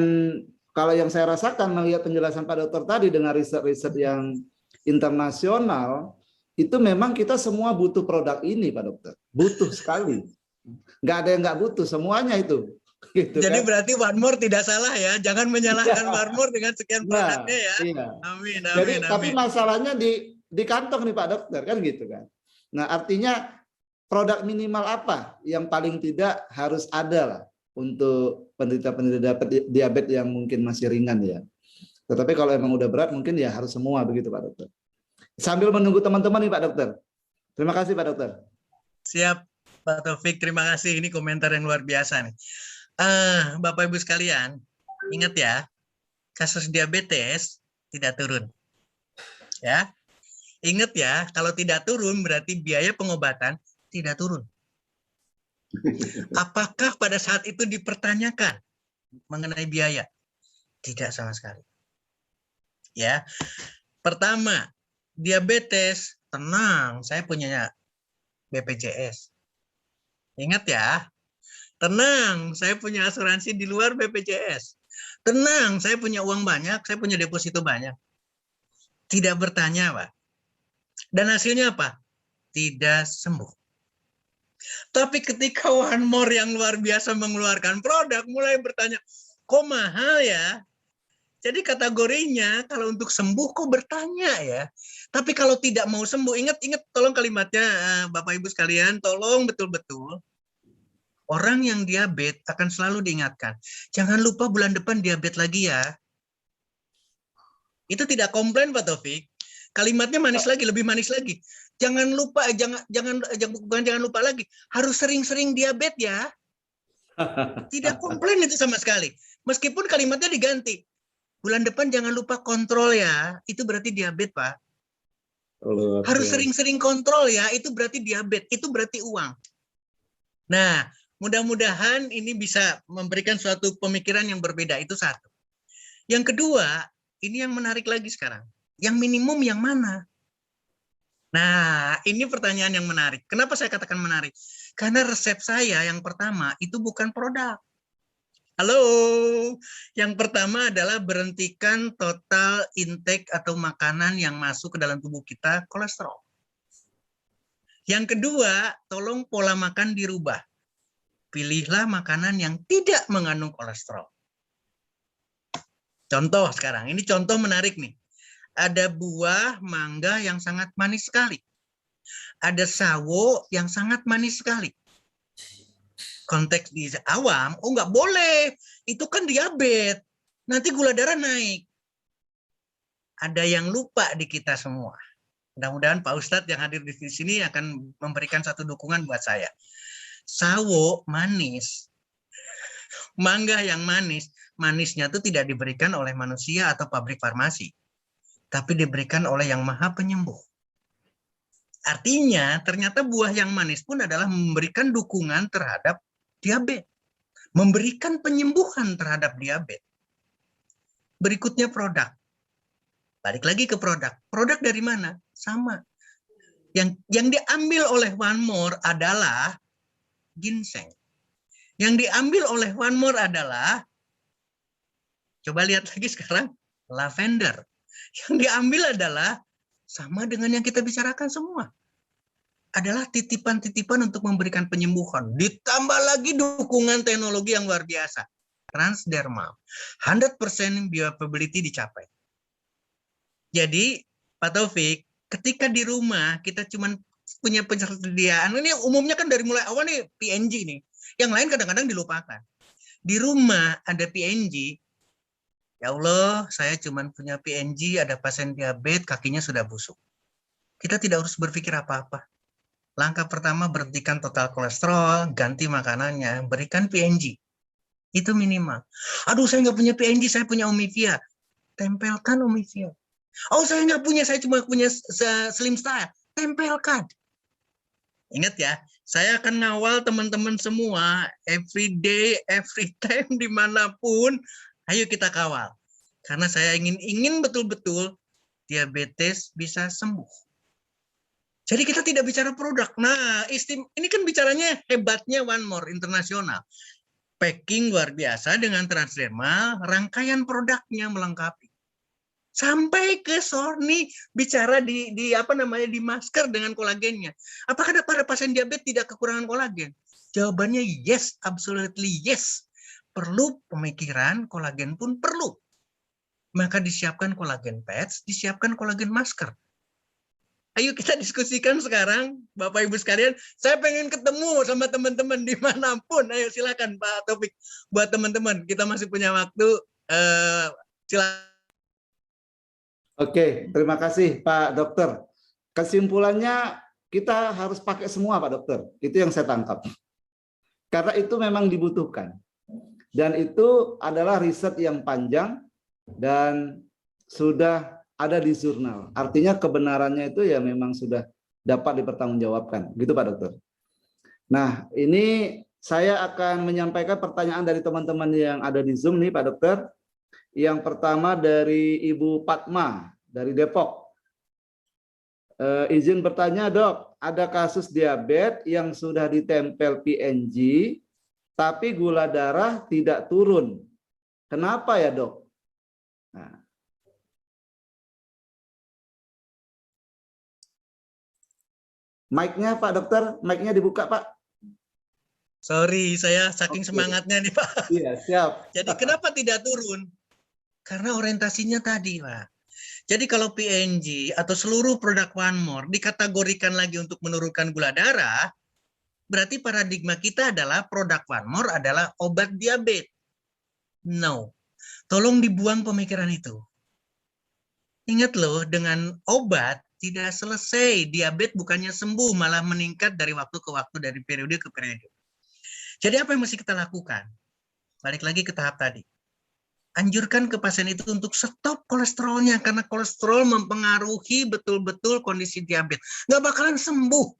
kalau yang saya rasakan melihat penjelasan Pak Dokter tadi dengan riset-riset yang internasional, itu memang kita semua butuh produk ini Pak Dokter. Butuh sekali. Nggak ada yang nggak butuh, semuanya itu. Gitu, jadi kan? berarti One More tidak salah ya. Jangan menyalahkan One More dengan sekian produknya ya. Iya. Amin, Jadi, amin, tapi amin. masalahnya di kantong nih Pak Dokter, kan gitu kan. Nah artinya produk minimal apa yang paling tidak harus ada lah untuk penderita-penderita diabetes yang mungkin masih ringan ya. Tetapi kalau emang udah berat mungkin ya harus semua begitu Pak Dokter. Sambil menunggu teman-teman nih Pak Dokter. Terima kasih Pak Dokter. Siap Pak Taufik, terima kasih. Ini komentar yang luar biasa nih. Bapak Ibu sekalian, ingat ya, kasus diabetes tidak turun. Ya. Ingat ya, kalau tidak turun berarti biaya pengobatan tidak turun. Apakah pada saat itu dipertanyakan mengenai biaya? Tidak sama sekali. Ya. Pertama, diabetes, tenang, saya punya BPJS. Ingat ya, tenang, saya punya asuransi di luar BPJS. Tenang, saya punya uang banyak, saya punya deposito banyak. Tidak bertanya, Pak. Dan hasilnya apa? Tidak sembuh. Tapi ketika One More yang luar biasa mengeluarkan produk, mulai bertanya, kok mahal ya? Jadi kategorinya kalau untuk sembuh kok bertanya ya. Tapi kalau tidak mau sembuh, ingat tolong kalimatnya Bapak Ibu sekalian, tolong betul-betul. Orang yang diabetes akan selalu diingatkan, jangan lupa bulan depan diabetes lagi ya. Itu tidak komplain Pak Taufik. Kalimatnya manis lagi, lebih manis lagi. Jangan lupa, jangan lupa lagi, harus sering-sering diabetes ya. Tidak komplain itu sama sekali. Meskipun kalimatnya diganti. Bulan depan jangan lupa kontrol ya, itu berarti diabetes, Pak. Harus sering-sering kontrol ya, itu berarti diabetes, itu berarti uang. Nah, mudah-mudahan ini bisa memberikan suatu pemikiran yang berbeda, itu satu. Yang kedua, ini yang menarik lagi sekarang. Yang minimum yang mana? Nah, ini pertanyaan yang menarik. Kenapa saya katakan menarik? Karena resep saya yang pertama itu bukan produk. Halo, yang pertama adalah berhentikan total intake atau makanan yang masuk ke dalam tubuh kita, kolesterol. Yang kedua, tolong pola makan dirubah. Pilihlah makanan yang tidak mengandung kolesterol. Contoh sekarang, ini contoh menarik nih. Ada buah mangga yang sangat manis sekali. Ada sawo yang sangat manis sekali. Konteks di awam, oh nggak boleh, itu kan diabetes, nanti gula darah naik. Ada yang lupa di kita semua. Mudah-mudahan Pak Ustadz yang hadir di sini akan memberikan satu dukungan buat saya. Sawo manis, mangga yang manis, manisnya itu tidak diberikan oleh manusia atau pabrik farmasi, tapi diberikan oleh yang maha penyembuh. Artinya ternyata buah yang manis pun adalah memberikan dukungan terhadap diabetes, memberikan penyembuhan terhadap diabetes. Berikutnya produk. Balik lagi ke produk. Produk dari mana? Sama. Yang diambil oleh One More adalah ginseng. Yang diambil oleh One More adalah, coba lihat lagi sekarang, lavender. Yang diambil adalah sama dengan yang kita bicarakan semua. Adalah titipan-titipan untuk memberikan penyembuhan. Ditambah lagi dukungan teknologi yang luar biasa. Transdermal. 100% bioavailability dicapai. Jadi, Pak Taufik, ketika di rumah kita cuma punya persediaan, ini umumnya kan dari mulai awal nih PNG nih. Yang lain kadang-kadang dilupakan. Di rumah ada PNG, ya Allah, saya cuma punya PNG, ada pasien diabetes, kakinya sudah busuk. Kita tidak harus berpikir apa-apa. Langkah pertama, berhentikan total kolesterol, ganti makanannya, berikan PNG. Itu minimal. Aduh, saya nggak punya PNG, saya punya Omivia. Tempelkan Omivia. Oh, saya nggak punya, saya cuma punya Slim Style. Tempelkan. Ingat ya, saya akan ngawal teman-teman semua, every day, every time, dimanapun, ayo kita kawal. Karena saya ingin betul-betul diabetes bisa sembuh. Jadi kita tidak bicara produk. Nah, ini kan bicaranya hebatnya One More internasional. Packing luar biasa dengan transdermal, rangkaian produknya melengkapi. Sampai ke Sony bicara di masker dengan kolagennya. Apakah para pasien diabetes tidak kekurangan kolagen? Jawabannya yes, absolutely yes. Perlu pemikiran, kolagen pun perlu. Maka disiapkan kolagen pads, disiapkan kolagen masker. Ayo kita diskusikan sekarang, Bapak Ibu sekalian. Saya pengen ketemu sama teman-teman dimanapun. Ayo silakan Pak Taufik. Buat teman-teman, kita masih punya waktu. Silakan. Oke, terima kasih Pak Dokter. Kesimpulannya kita harus pakai semua Pak Dokter. Itu yang saya tangkap. Karena itu memang dibutuhkan. Dan itu adalah riset yang panjang dan sudah ada di jurnal. Artinya kebenarannya itu ya memang sudah dapat dipertanggungjawabkan. Gitu Pak Dokter. Nah, ini saya akan menyampaikan pertanyaan dari teman-teman yang ada di Zoom nih Pak Dokter. Yang pertama dari Ibu Fatma dari Depok. Izin bertanya Dok, ada kasus diabetes yang sudah ditempel PNG, tapi gula darah tidak turun. Kenapa ya Dok? Nah. Mic-nya Pak Dokter, mic-nya dibuka Pak. Sorry, saya saking Oke. semangatnya nih Pak. Iya, siap. Jadi kenapa tidak turun? Karena orientasinya tadi Pak. Jadi kalau PNG atau seluruh produk One More dikategorikan lagi untuk menurunkan gula darah, berarti paradigma kita adalah produk One More adalah obat diabetes. No. Tolong dibuang pemikiran itu. Ingat loh, dengan obat tidak selesai. Diabetes bukannya sembuh, malah meningkat dari waktu ke waktu, dari periode ke periode. Jadi apa yang mesti kita lakukan? Balik lagi ke tahap tadi. Anjurkan ke pasien itu untuk stop kolesterolnya, karena kolesterol mempengaruhi betul-betul kondisi diabetes. Nggak bakalan sembuh.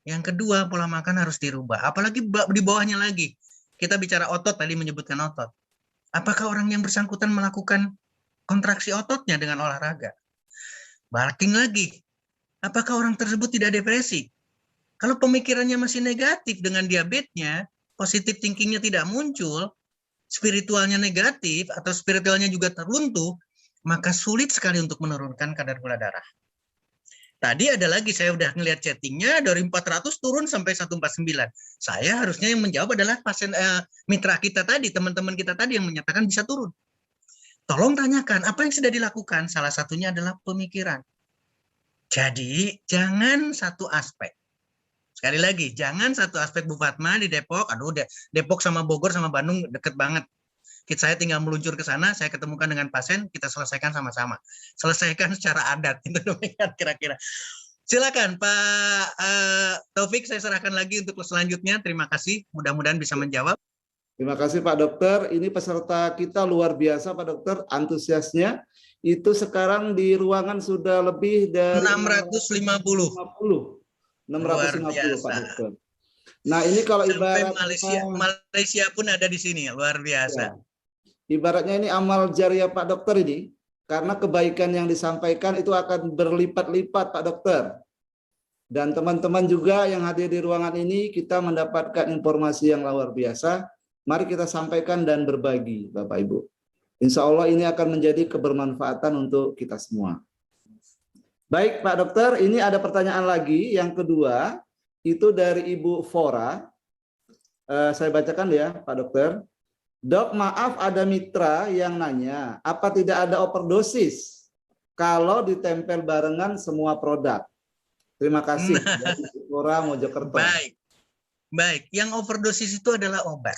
Yang kedua, pola makan harus dirubah. Apalagi di bawahnya lagi. Kita bicara otot, tadi menyebutkan otot. Apakah orang yang bersangkutan melakukan kontraksi ototnya dengan olahraga? Balikin lagi. Apakah orang tersebut tidak depresi? Kalau pemikirannya masih negatif dengan diabetesnya, positif thinkingnya tidak muncul, spiritualnya negatif atau spiritualnya juga teruntuh, maka sulit sekali untuk menurunkan kadar gula darah. Tadi ada lagi, saya udah ngelihat chattingnya dari 400 turun sampai 149. Saya harusnya yang menjawab adalah pasien mitra kita tadi, teman-teman kita tadi yang menyatakan bisa turun. Tolong tanyakan apa yang sudah dilakukan. Salah satunya adalah pemikiran. Jadi jangan satu aspek. Sekali lagi, jangan satu aspek. Bu Fatma di Depok, aduh Depok sama Bogor sama Bandung deket banget. Saya tinggal meluncur ke sana, saya ketemukan dengan pasien, kita selesaikan sama-sama. Selesaikan secara adat, itu demikian kira-kira. Silakan Pak Taufik, saya serahkan lagi untuk selanjutnya. Terima kasih, mudah-mudahan bisa menjawab. Terima kasih Pak Dokter. Ini peserta kita luar biasa Pak Dokter, antusiasnya. Itu sekarang di ruangan sudah lebih dari 650. 650 Pak Dokter. Nah ini kalau ibarat Malaysia pun ada di sini, luar biasa. Ya, ibaratnya ini amal jariah Pak Dokter ini, karena kebaikan yang disampaikan itu akan berlipat-lipat Pak Dokter. Dan teman-teman juga yang hadir di ruangan ini, kita mendapatkan informasi yang luar biasa. Mari kita sampaikan dan berbagi Bapak Ibu. Insya Allah ini akan menjadi kebermanfaatan untuk kita semua. Baik Pak Dokter, ini ada pertanyaan lagi. Yang kedua, itu dari Ibu Fora. Saya bacakan ya Pak Dokter. Dok, maaf ada mitra yang nanya, apa tidak ada overdosis kalau ditempel barengan semua produk? Terima kasih. Dari Ibu Fora Mojokerto. Baik. Yang overdosis itu adalah obat.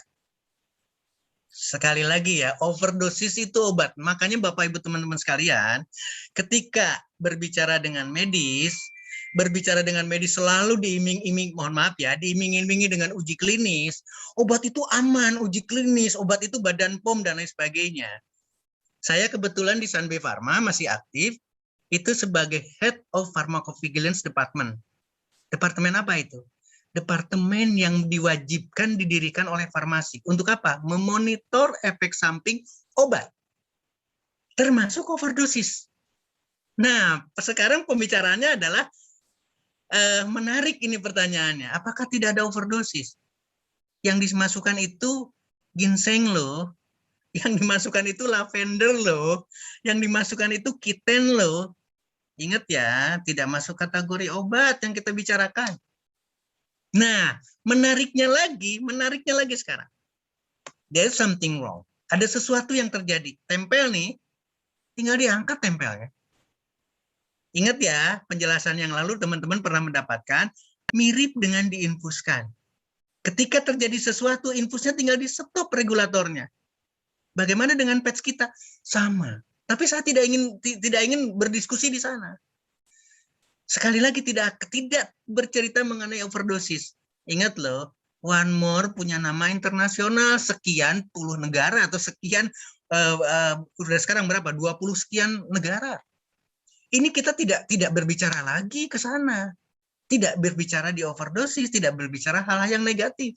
Sekali lagi ya, overdosis itu obat. Makanya Bapak Ibu teman-teman sekalian, ketika berbicara dengan medis selalu diiming-iming, mohon maaf ya, diiming-imingi dengan uji klinis. Obat itu aman, uji klinis, obat itu Badan POM dan lain sebagainya. Saya kebetulan di Sanbe Pharma masih aktif, itu sebagai Head of Pharmacovigilance Department. Departemen apa itu? Departemen yang diwajibkan didirikan oleh farmasi. Untuk apa? Memonitor efek samping obat. Termasuk overdosis. Nah, sekarang pembicaraannya adalah menarik ini pertanyaannya. Apakah tidak ada overdosis? Yang dimasukkan itu ginseng loh. Yang dimasukkan itu lavender loh. Yang dimasukkan itu kitten loh. Ingat ya, tidak masuk kategori obat yang kita bicarakan. Nah, menariknya lagi sekarang. There's something wrong. Ada sesuatu yang terjadi. Tempel nih, tinggal diangkat tempelnya. Ingat ya, penjelasan yang lalu teman-teman pernah mendapatkan, mirip dengan diinfuskan. Ketika terjadi sesuatu, infusnya tinggal di stop regulatornya. Bagaimana dengan patch kita? Sama. Tapi saya tidak ingin berdiskusi di sana. Sekali lagi tidak bercerita mengenai overdosis. Ingat loh, One More punya nama internasional, sekian puluh negara atau sekian, udah sekarang berapa? 20 sekian negara. Ini kita tidak berbicara lagi ke sana. Tidak berbicara di overdosis, tidak berbicara hal-hal yang negatif.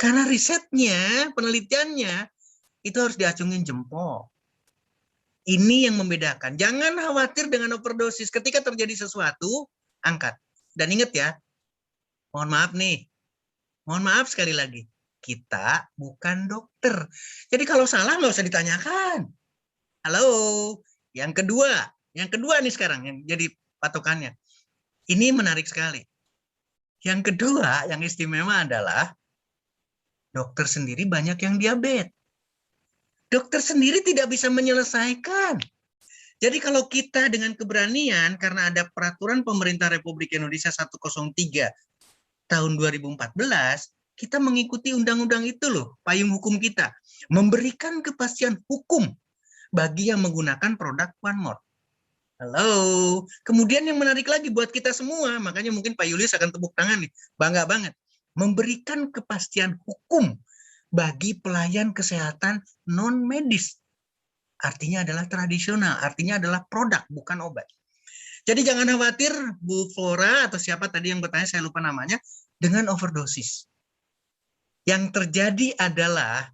Karena risetnya, penelitiannya, itu harus diacungin jempol. Ini yang membedakan. Jangan khawatir dengan overdosis. Ketika terjadi sesuatu, angkat. Dan ingat ya, mohon maaf nih. Mohon maaf sekali lagi. Kita bukan dokter. Jadi kalau salah nggak usah ditanyakan. Halo. Yang kedua nih sekarang yang jadi patokannya. Ini menarik sekali. Yang kedua, yang istimewa adalah dokter sendiri banyak yang diabetes. Dokter sendiri tidak bisa menyelesaikan. Jadi kalau kita dengan keberanian, karena ada peraturan pemerintah Republik Indonesia 103 tahun 2014, kita mengikuti undang-undang itu loh, payung hukum kita. Memberikan kepastian hukum bagi yang menggunakan produk One More. Halo. Kemudian yang menarik lagi buat kita semua, makanya mungkin Pak Julius akan tepuk tangan nih, bangga banget. Memberikan kepastian hukum bagi pelayan kesehatan non-medis. Artinya adalah tradisional, artinya adalah produk, bukan obat. Jadi jangan khawatir Bu Flora atau siapa tadi yang bertanya, saya lupa namanya, dengan overdosis. Yang terjadi adalah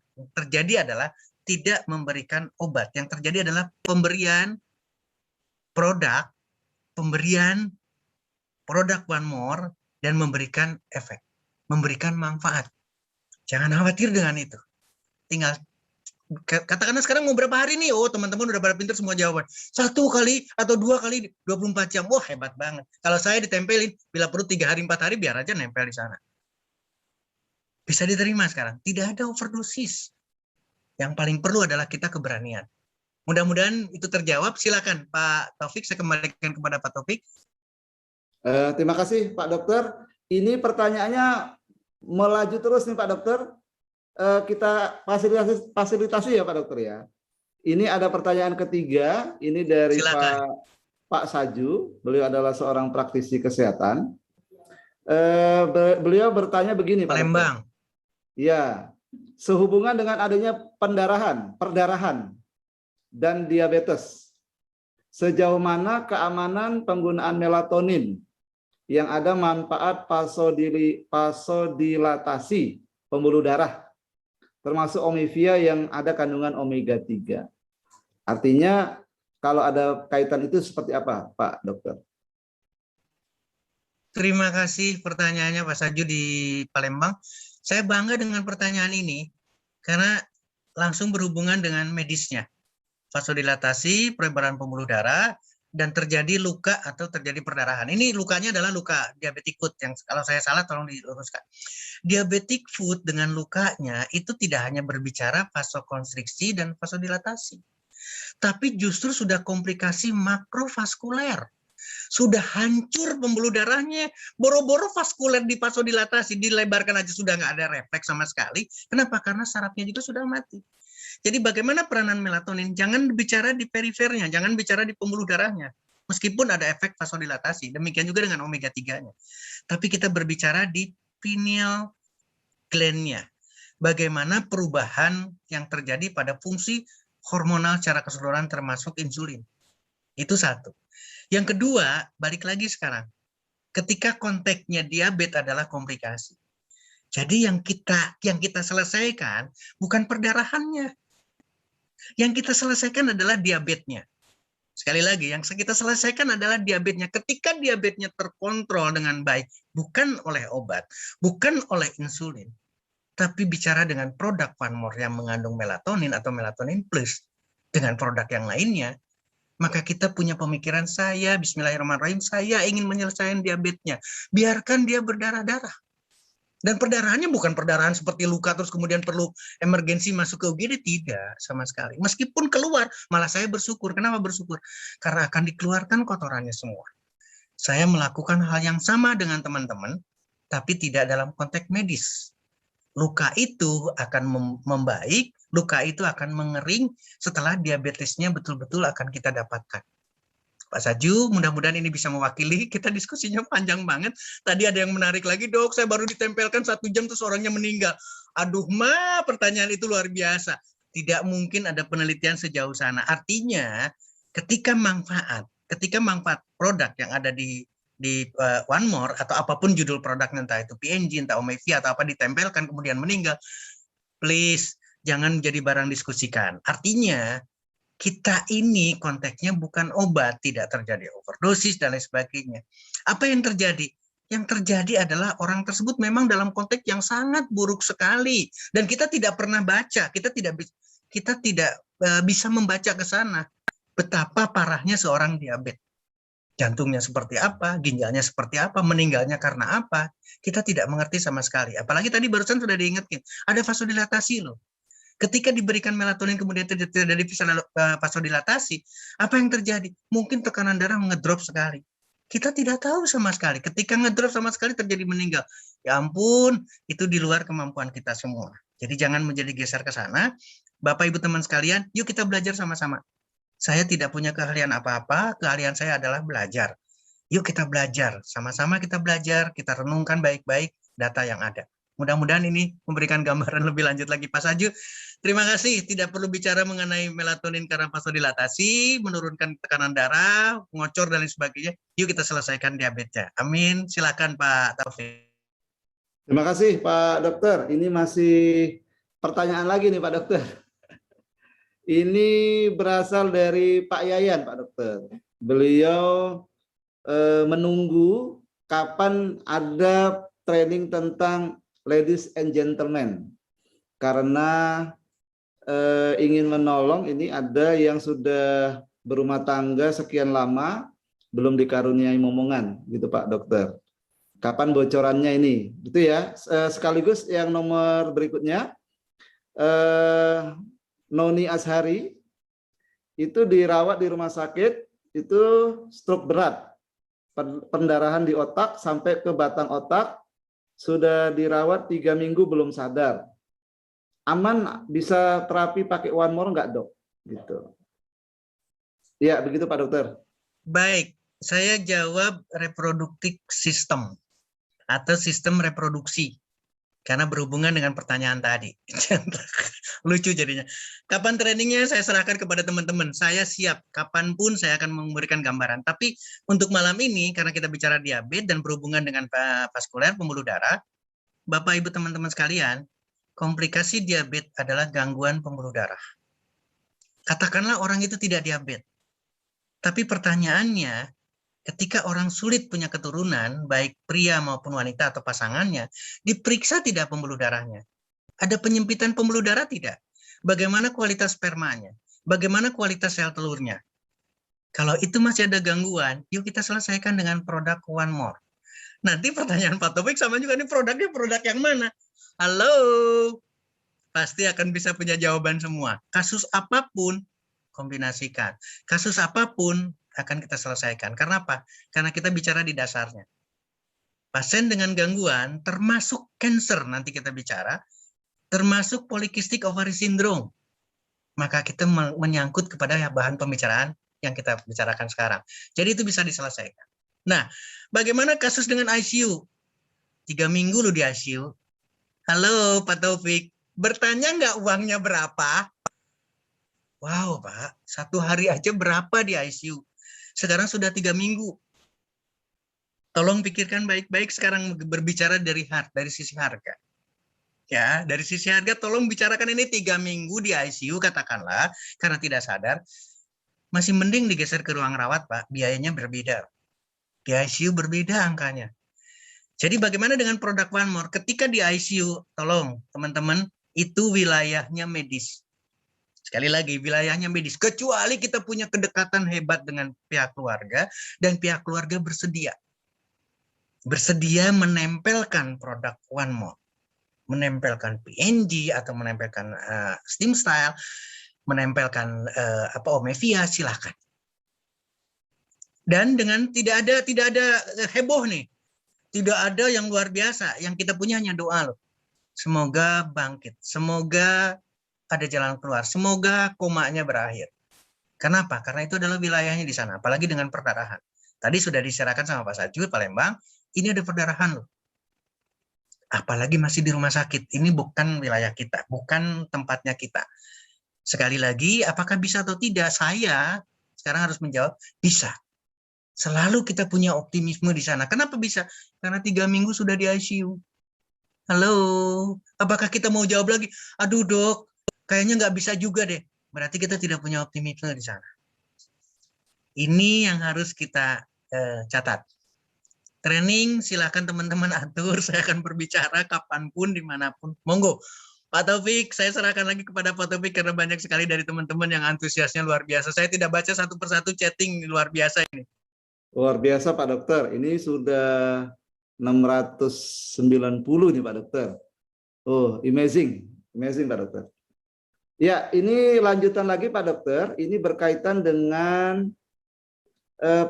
tidak memberikan obat. Yang terjadi adalah pemberian produk One More dan memberikan efek, memberikan manfaat. Jangan khawatir dengan itu. Tinggal katakanlah sekarang mau berapa hari nih? Oh, teman-teman udah pada pintar semua jawaban. 1 kali atau 2 kali 24 jam. Wah, hebat banget. Kalau saya ditempelin, bila perlu 3 hari, 4 hari, biar aja nempel di sana. Bisa diterima sekarang. Tidak ada overdosis. Yang paling perlu adalah kita keberanian. Mudah-mudahan itu terjawab. Silakan Pak Taufik, saya kembalikan kepada Pak Taufik. Terima kasih Pak Dokter. Ini pertanyaannya melaju terus nih Pak Dokter. Kita fasilitasi ya Pak Dokter ya. Ini ada pertanyaan ketiga, ini dari Pak Saju. Beliau adalah seorang praktisi kesehatan. Beliau bertanya begini Pak Palembang. Dokter. Ya, sehubungan dengan adanya perdarahan dan diabetes, sejauh mana keamanan penggunaan melatonin yang ada manfaat vasodilatasi pembuluh darah, termasuk omivia yang ada kandungan omega 3. Artinya kalau ada kaitan itu seperti apa Pak Dokter? Terima kasih pertanyaannya Pak Saju di Palembang. Saya bangga dengan pertanyaan ini karena langsung berhubungan dengan medisnya. Vasodilatasi, perebaran pembuluh darah, dan terjadi luka atau terjadi perdarahan. Ini lukanya adalah luka diabetic foot, yang kalau saya salah tolong diluruskan. Diabetic foot dengan lukanya itu tidak hanya berbicara vasokonstriksi dan vasodilatasi, tapi justru sudah komplikasi makrovaskuler. Sudah hancur pembuluh darahnya, boro-boro vaskuler di vasodilatasi, dilebarkan aja sudah nggak ada refleks sama sekali. Kenapa? Karena sarafnya juga sudah mati. Jadi bagaimana peranan melatonin? Jangan bicara di perifernya, jangan bicara di pembuluh darahnya. Meskipun ada efek vasodilatasi, demikian juga dengan omega 3-nya. Tapi kita berbicara di pineal gland-nya. Bagaimana perubahan yang terjadi pada fungsi hormonal secara keseluruhan termasuk insulin. Itu satu. Yang kedua, balik lagi sekarang. Ketika konteksnya diabetes adalah komplikasi. Jadi yang kita selesaikan bukan perdarahannya. Yang kita selesaikan adalah diabetesnya. Sekali lagi, yang kita selesaikan adalah diabetesnya. Ketika diabetesnya terkontrol dengan baik, bukan oleh obat, bukan oleh insulin, tapi bicara dengan produk One More yang mengandung melatonin atau melatonin plus dengan produk yang lainnya, maka kita punya pemikiran, saya bismillahirrahmanirrahim, saya ingin menyelesaikan diabetesnya. Biarkan dia berdarah-darah. Dan perdarahannya bukan perdarahan seperti luka terus kemudian perlu emergensi masuk ke UGD, tidak sama sekali. Meskipun keluar, malah saya bersyukur. Kenapa bersyukur? Karena akan dikeluarkan kotorannya semua. Saya melakukan hal yang sama dengan teman-teman, tapi tidak dalam konteks medis. Luka itu akan membaik, luka itu akan mengering setelah diabetesnya betul-betul akan kita dapatkan. Pak Saju, mudah-mudahan ini bisa mewakili. Kita diskusinya panjang banget. Tadi ada yang menarik lagi, Dok, saya baru ditempelkan 1 jam terus orangnya meninggal. Aduh, pertanyaan itu luar biasa. Tidak mungkin ada penelitian sejauh sana. Artinya, ketika manfaat produk yang ada di One More atau apapun judul produknya, entah itu PNG, entah omevia atau apa, ditempelkan kemudian meninggal, please jangan menjadi barang diskusikan. Artinya kita ini konteksnya bukan obat, tidak terjadi overdosis dan lain sebagainya. Apa yang terjadi? Yang terjadi adalah orang tersebut memang dalam konteks yang sangat buruk sekali dan kita tidak pernah baca, kita tidak bisa membaca ke sana betapa parahnya seorang diabetes. Jantungnya seperti apa, ginjalnya seperti apa, meninggalnya karena apa. Kita tidak mengerti sama sekali. Apalagi tadi barusan sudah diingatkan, ada vasodilatasi loh. Ketika diberikan melatonin kemudian terjadi vasodilatasi, apa yang terjadi? Mungkin tekanan darah ngedrop sekali. Kita tidak tahu sama sekali. Ketika ngedrop sama sekali terjadi meninggal. Ya ampun, itu di luar kemampuan kita semua. Jadi jangan menjadi geser ke sana. Bapak Ibu teman sekalian, yuk kita belajar sama-sama. Saya tidak punya keahlian apa-apa, keahlian saya adalah belajar. Yuk kita belajar, sama-sama kita belajar, kita renungkan baik-baik data yang ada. Mudah-mudahan ini memberikan gambaran lebih lanjut lagi. Pak Saju, terima kasih. Tidak perlu bicara mengenai melatonin karena vasodilatasi, menurunkan tekanan darah, ngocor dan lain sebagainya. Yuk kita selesaikan diabetesnya. Amin. Silakan Pak Taufik. Terima kasih Pak Dokter. Ini masih pertanyaan lagi nih Pak Dokter. Ini berasal dari Pak Yayan, Pak Dokter. Beliau menunggu kapan ada training tentang ladies and gentlemen. Karena ingin menolong, ini ada yang sudah berumah tangga sekian lama, belum dikaruniai momongan, gitu Pak Dokter. Kapan bocorannya ini? Gitu ya. Sekaligus yang nomor berikutnya, Noni Ashari itu dirawat di rumah sakit, itu stroke berat, pendarahan di otak sampai ke batang otak, sudah dirawat 3 minggu belum sadar. Aman bisa terapi pakai one more nggak dok? Gitu. Ya begitu Pak Dokter. Baik, saya jawab reproductive system atau sistem reproduksi. Karena berhubungan dengan pertanyaan tadi. Lucu jadinya. Kapan trainingnya saya serahkan kepada teman-teman. Saya siap. Kapanpun saya akan memberikan gambaran. Tapi untuk malam ini, karena kita bicara diabetes dan berhubungan dengan vaskuler, pembuluh darah, Bapak Ibu teman-teman sekalian, komplikasi diabetes adalah gangguan pembuluh darah. Katakanlah orang itu tidak diabetes. Tapi pertanyaannya, ketika orang sulit punya keturunan, baik pria maupun wanita atau pasangannya, diperiksa tidak pembuluh darahnya? Ada penyempitan pembuluh darah tidak? Bagaimana kualitas spermanya? Bagaimana kualitas sel telurnya? Kalau itu masih ada gangguan, yuk kita selesaikan dengan produk One More. Nanti pertanyaan Pak Taufik sama juga, ini produknya produk yang mana? Halo? Pasti akan bisa punya jawaban semua. Kasus apapun, kombinasikan. Kasus apapun, akan kita selesaikan. Karena apa? Karena kita bicara di dasarnya. Pasien dengan gangguan, termasuk cancer nanti kita bicara, termasuk polycystic ovary syndrome. Maka kita menyangkut kepada bahan pembicaraan yang kita bicarakan sekarang. Jadi itu bisa diselesaikan. Nah, bagaimana kasus dengan ICU? 3 minggu lu di ICU. Halo Pak Taufik, bertanya nggak uangnya berapa? Wow Pak, 1 hari aja berapa di ICU? Sekarang sudah 3 minggu. Tolong pikirkan baik-baik sekarang berbicara dari sisi harga. Ya, dari sisi harga tolong bicarakan ini 3 minggu di ICU katakanlah karena tidak sadar. Masih mending digeser ke ruang rawat, Pak. Biayanya berbeda. Di ICU berbeda angkanya. Jadi bagaimana dengan produk One More? Ketika di ICU, tolong teman-teman, itu wilayahnya medis. Sekali lagi, wilayahnya medis. Kecuali kita punya kedekatan hebat dengan pihak keluarga, dan pihak keluarga bersedia. Bersedia menempelkan produk One More. Menempelkan PNG, atau menempelkan StimStyle, menempelkan Omevia, silakan. Dan dengan tidak ada heboh nih. Tidak ada yang luar biasa. Yang kita punya hanya doa loh. Semoga bangkit. Semoga ada jalan keluar. Semoga komanya berakhir. Kenapa? Karena itu adalah wilayahnya di sana. Apalagi dengan perdarahan. Tadi sudah diserahkan sama Pak Sajud, Palembang. Ini ada perdarahan loh. Apalagi masih di rumah sakit. Ini bukan wilayah kita. Bukan tempatnya kita. Sekali lagi, apakah bisa atau tidak? Saya sekarang harus menjawab, bisa. Selalu kita punya optimisme di sana. Kenapa bisa? Karena 3 minggu sudah di ICU. Halo, apakah kita mau jawab lagi? Aduh dok, kayaknya nggak bisa juga deh. Berarti kita tidak punya optimisme di sana. Ini yang harus kita catat. Training silahkan teman-teman atur. Saya akan berbicara kapanpun, dimanapun. Monggo. Pak Taufik, saya serahkan lagi kepada Pak Taufik karena banyak sekali dari teman-teman yang antusiasnya luar biasa. Saya tidak baca satu persatu chatting luar biasa ini. Luar biasa Pak Dokter. Ini sudah 690 nih Pak Dokter. Oh, amazing. Amazing Pak Dokter. Ya, ini lanjutan lagi Pak Dokter. Ini berkaitan dengan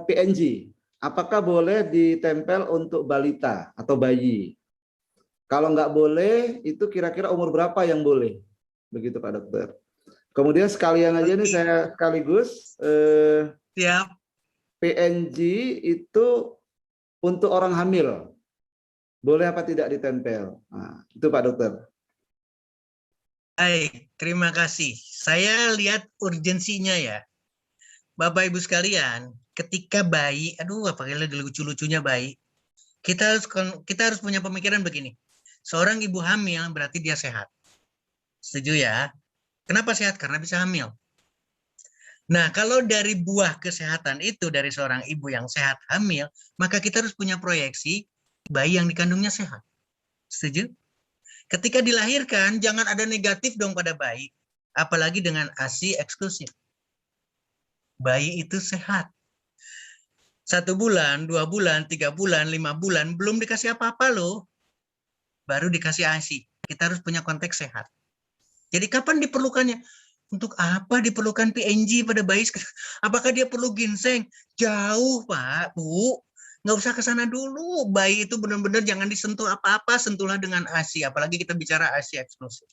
PNG. Apakah boleh ditempel untuk balita atau bayi? Kalau nggak boleh, itu kira-kira umur berapa yang boleh? Begitu Pak Dokter. Kemudian sekalian aja nih saya sekaligus Siap. PNG itu untuk orang hamil. Boleh apa tidak ditempel? Nah, itu Pak Dokter. Baik, terima kasih. Saya lihat urgensinya ya. Bapak Ibu sekalian, ketika bayi, aduh apalagi lagi lucu-lucunya bayi, kita harus punya pemikiran begini. Seorang ibu hamil berarti dia sehat. Setuju ya? Kenapa sehat? Karena bisa hamil. Nah, kalau dari buah kesehatan itu dari seorang ibu yang sehat hamil, maka kita harus punya proyeksi bayi yang dikandungnya sehat. Setuju? Ketika dilahirkan, jangan ada negatif dong pada bayi, apalagi dengan ASI eksklusif. Bayi itu sehat. 1 bulan, 2 bulan, 3 bulan, 5 bulan, belum dikasih apa-apa loh. Baru dikasih ASI. Kita harus punya konteks sehat. Jadi kapan diperlukannya? Untuk apa diperlukan PNG pada bayi? Apakah dia perlu ginseng? Jauh, Pak, Bu. Nggak usah ke sana dulu. Bayi itu benar-benar jangan disentuh apa-apa, sentuhlah dengan ASI. Apalagi kita bicara ASI eksklusif.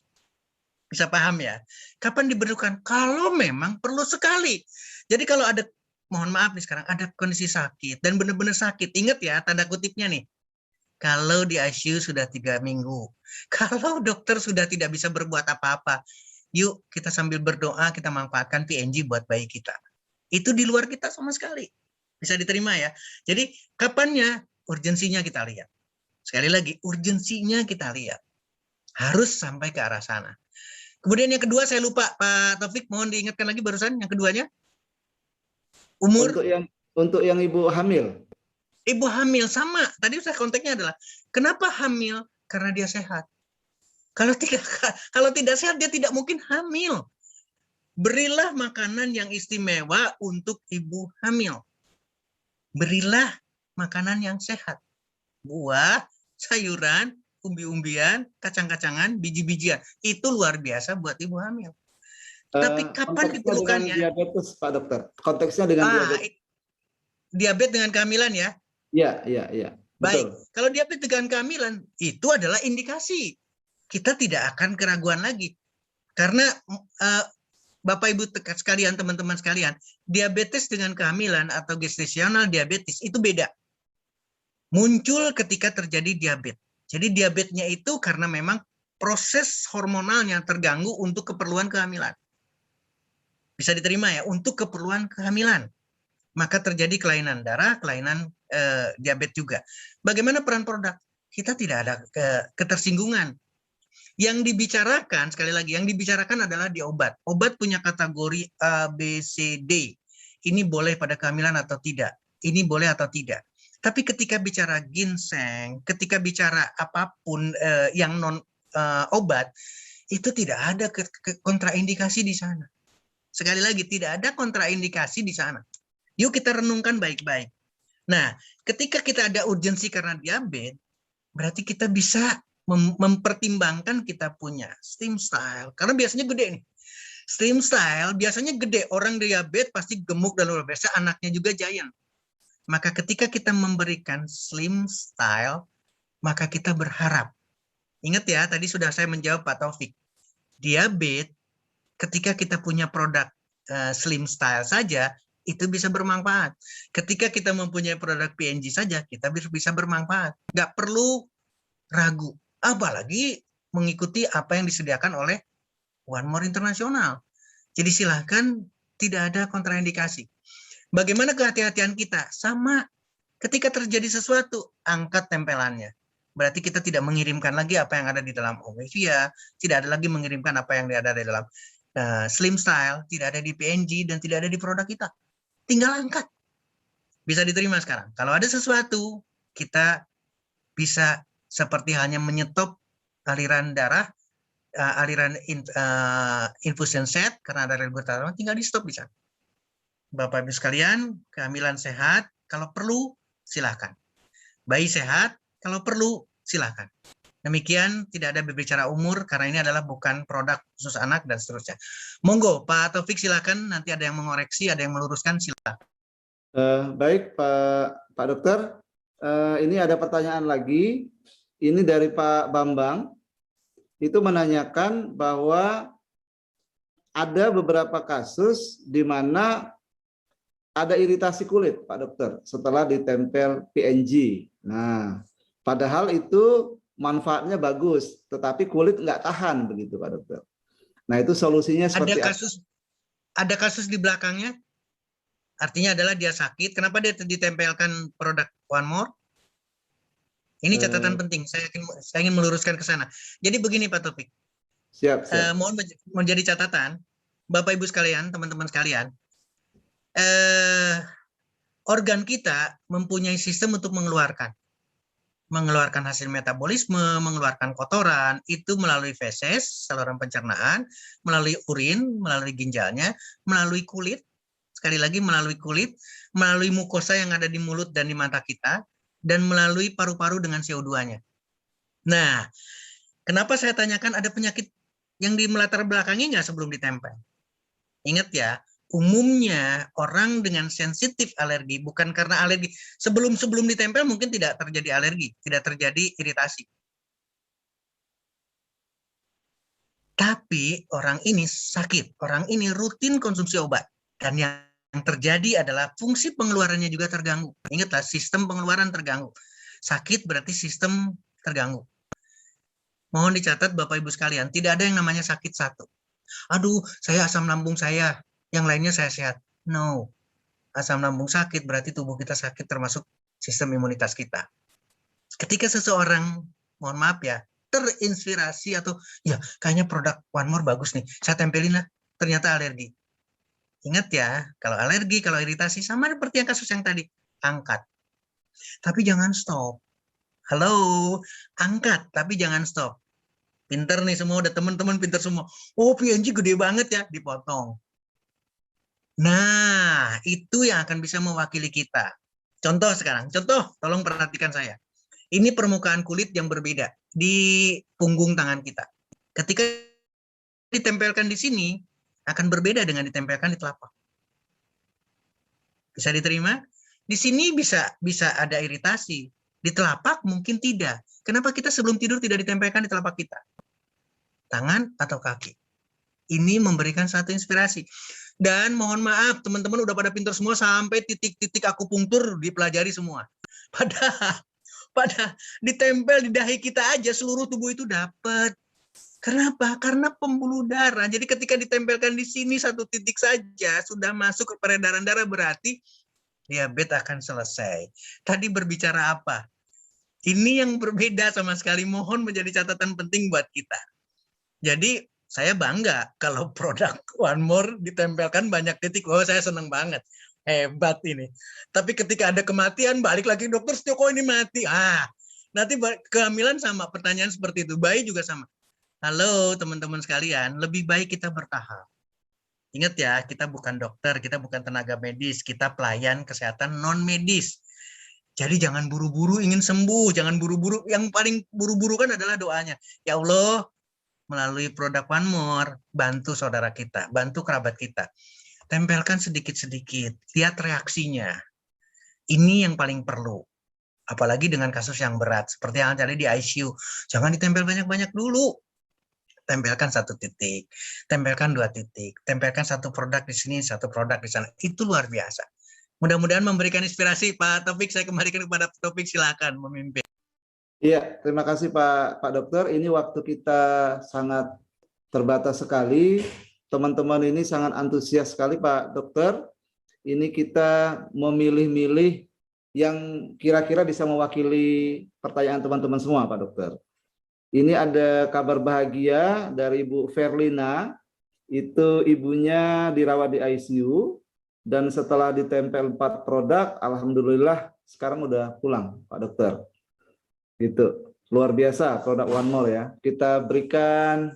Bisa paham ya? Kapan diperlukan? Kalau memang perlu sekali. Jadi kalau ada, mohon maaf nih sekarang, ada kondisi sakit, dan benar-benar sakit. Ingat ya, tanda kutipnya nih. Kalau di ICU sudah 3 minggu. Kalau dokter sudah tidak bisa berbuat apa-apa, yuk kita sambil berdoa, kita manfaatkan PNG buat bayi kita. Itu di luar kita sama sekali. Bisa diterima ya. Jadi kapannya? Urgensinya kita lihat. Sekali lagi, urgensinya kita lihat. Harus sampai ke arah sana. Kemudian yang kedua, saya lupa Pak Taufik, mohon diingatkan lagi barusan yang keduanya. Umur. Untuk yang ibu hamil. Ibu hamil sama. Tadi saya konteksnya adalah kenapa hamil? Karena dia sehat. Kalau tidak sehat dia tidak mungkin hamil. Berilah makanan yang istimewa untuk ibu hamil. Berilah makanan yang sehat. Buah, sayuran, umbi-umbian, kacang-kacangan, biji-bijian. Itu luar biasa buat ibu hamil. Tapi kapan diperlukannya? Diabetes, Pak Dokter. Konteksnya dengan diabetes. Diabetes dengan kehamilan ya? Iya. Baik, kalau diabetes dengan kehamilan, itu adalah indikasi. Kita tidak akan keraguan lagi. Karena Bapak Ibu sekalian, teman-teman sekalian, diabetes dengan kehamilan atau gestasional diabetes itu beda. Muncul ketika terjadi diabetes. Jadi diabetesnya itu karena memang proses hormonalnya terganggu untuk keperluan kehamilan. Bisa diterima ya, untuk keperluan kehamilan. Maka terjadi kelainan darah, kelainan diabetes juga. Bagaimana peran produk? Kita tidak ada ketersinggungan. Yang dibicarakan, sekali lagi, yang dibicarakan adalah di obat. Obat punya kategori A, B, C, D. Ini boleh pada kehamilan atau tidak. Ini boleh atau tidak. Tapi ketika bicara ginseng, ketika bicara apapun yang non obat, itu tidak ada kontraindikasi di sana. Sekali lagi, tidak ada kontraindikasi di sana. Yuk kita renungkan baik-baik. Nah, ketika kita ada urgensi karena diabetes, berarti kita bisa mempertimbangkan kita punya slim style. Karena biasanya gede nih. Slim style biasanya gede. Orang diabetes pasti gemuk dan luar biasa. Anaknya juga giant. Maka ketika kita memberikan slim style, maka kita berharap. Ingat ya, tadi sudah saya menjawab Pak Taufik. Diabetes, ketika kita punya produk slim style saja, itu bisa bermanfaat. Ketika kita mempunyai produk PNG saja, kita bisa bermanfaat. Nggak perlu ragu. Apalagi mengikuti apa yang disediakan oleh One More International. Jadi silahkan, tidak ada kontraindikasi. Bagaimana kehati-hatian kita? Sama, ketika terjadi sesuatu, angkat tempelannya. Berarti kita tidak mengirimkan lagi apa yang ada di dalam Omevia, tidak ada lagi mengirimkan apa yang ada di dalam Slim Style, tidak ada di PNG, dan tidak ada di produk kita. Tinggal angkat. Bisa diterima sekarang. Kalau ada sesuatu, kita bisa seperti hanya menyetop aliran darah, aliran infusion set, karena ada regular tinggal di stop di sana. Bapak Ibu sekalian, kehamilan sehat, kalau perlu silakan. Bayi sehat, kalau perlu silakan. Demikian, tidak ada berbicara umur karena ini adalah bukan produk khusus anak dan seterusnya. Monggo, Pak Taufik silakan. Nanti ada yang mengoreksi, ada yang meluruskan, silakan. Baik, Pak Dokter. Ini ada pertanyaan lagi. Ini dari Pak Bambang. Itu menanyakan bahwa ada beberapa kasus di mana ada iritasi kulit, Pak Dokter, setelah ditempel PNG. Nah, padahal itu manfaatnya bagus, tetapi kulit nggak tahan begitu, Pak Dokter. Nah, itu solusinya seperti apa? Ada kasus di belakangnya, artinya adalah dia sakit. Kenapa dia ditempelkan produk One More? Ini catatan penting. Saya ingin meluruskan ke sana. Jadi begini, Pak Taufik. Siap. Mohon menjadi catatan, Bapak Ibu sekalian, teman-teman sekalian. Organ kita mempunyai sistem untuk mengeluarkan hasil metabolisme, mengeluarkan kotoran, itu melalui feses, saluran pencernaan, melalui urin, melalui ginjalnya, melalui kulit, sekali lagi melalui kulit, melalui mukosa yang ada di mulut dan di mata kita, dan melalui paru-paru dengan CO2-nya. Nah, kenapa saya tanyakan ada penyakit yang di melatar belakangnya nggak sebelum ditempel? Ingat ya, umumnya orang dengan sensitif alergi bukan karena alergi. Sebelum ditempel mungkin tidak terjadi alergi, tidak terjadi iritasi. Tapi orang ini sakit, orang ini rutin konsumsi obat. Dan yang terjadi adalah fungsi pengeluarannya juga terganggu. Ingatlah, sistem pengeluaran terganggu. Sakit berarti sistem terganggu. Mohon dicatat Bapak Ibu sekalian, tidak ada yang namanya sakit satu. Aduh, saya asam lambung saya, yang lainnya saya sehat. No, asam lambung sakit berarti tubuh kita sakit termasuk sistem imunitas kita. Ketika seseorang, mohon maaf ya, terinspirasi atau ya kayaknya produk One More bagus nih, saya tempelin lah, ternyata alergi. Ingat ya, kalau alergi, kalau iritasi sama seperti yang kasus yang tadi, angkat. Tapi jangan stop. Halo, angkat tapi jangan stop. Pinter nih semua, udah teman-teman pinter semua. Oh, PNG gede banget ya, dipotong. Nah, itu yang akan bisa mewakili kita. Contoh sekarang, tolong perhatikan saya. Ini permukaan kulit yang berbeda di punggung tangan kita. Ketika ditempelkan di sini, akan berbeda dengan ditempelkan di telapak. Bisa diterima? Di sini bisa ada iritasi. Di telapak mungkin tidak. Kenapa kita sebelum tidur tidak ditempelkan di telapak kita? Tangan atau kaki? Ini memberikan satu inspirasi. Dan mohon maaf, teman-teman udah pada pintar semua sampai titik-titik akupunktur dipelajari semua. Pada ditempel di dahi kita aja seluruh tubuh itu dapat. Kenapa? Karena pembuluh darah. Jadi ketika ditempelkan di sini satu titik saja sudah masuk ke peredaran darah, berarti diabetes akan selesai. Tadi berbicara apa? Ini yang berbeda sama sekali. Mohon menjadi catatan penting buat kita. Jadi saya bangga kalau produk One More ditempelkan banyak titik. Oh, saya senang banget. Hebat ini. Tapi ketika ada kematian, balik lagi dokter Setio ini mati. Nanti kehamilan sama, pertanyaan seperti itu. Bayi juga sama. Halo teman-teman sekalian, lebih baik kita bertahap. Ingat ya, kita bukan dokter, kita bukan tenaga medis, kita pelayan kesehatan non-medis. Jadi jangan buru-buru ingin sembuh, jangan buru-buru. Yang paling buru-buru kan adalah doanya. Ya Allah, melalui produk One More, bantu saudara kita, bantu kerabat kita. Tempelkan sedikit-sedikit, lihat reaksinya. Ini yang paling perlu. Apalagi dengan kasus yang berat, seperti yang tadi di ICU. Jangan ditempel banyak-banyak dulu. Tempelkan satu titik, tempelkan dua titik, tempelkan satu produk di sini, satu produk di sana. Itu luar biasa. Mudah-mudahan memberikan inspirasi. Pak Taufik, saya kembalikan kepada Pak Taufik, silakan memimpin. Iya, terima kasih Pak Dokter. Ini waktu kita sangat terbatas sekali. Teman-teman ini sangat antusias sekali Pak Dokter. Ini kita memilih-milih yang kira-kira bisa mewakili pertanyaan teman-teman semua Pak Dokter. Ini ada kabar bahagia dari Ibu Verlina, itu ibunya dirawat di ICU, dan setelah ditempel 4 produk, alhamdulillah sekarang udah pulang Pak Dokter. Gitu, luar biasa produk One More ya. Kita berikan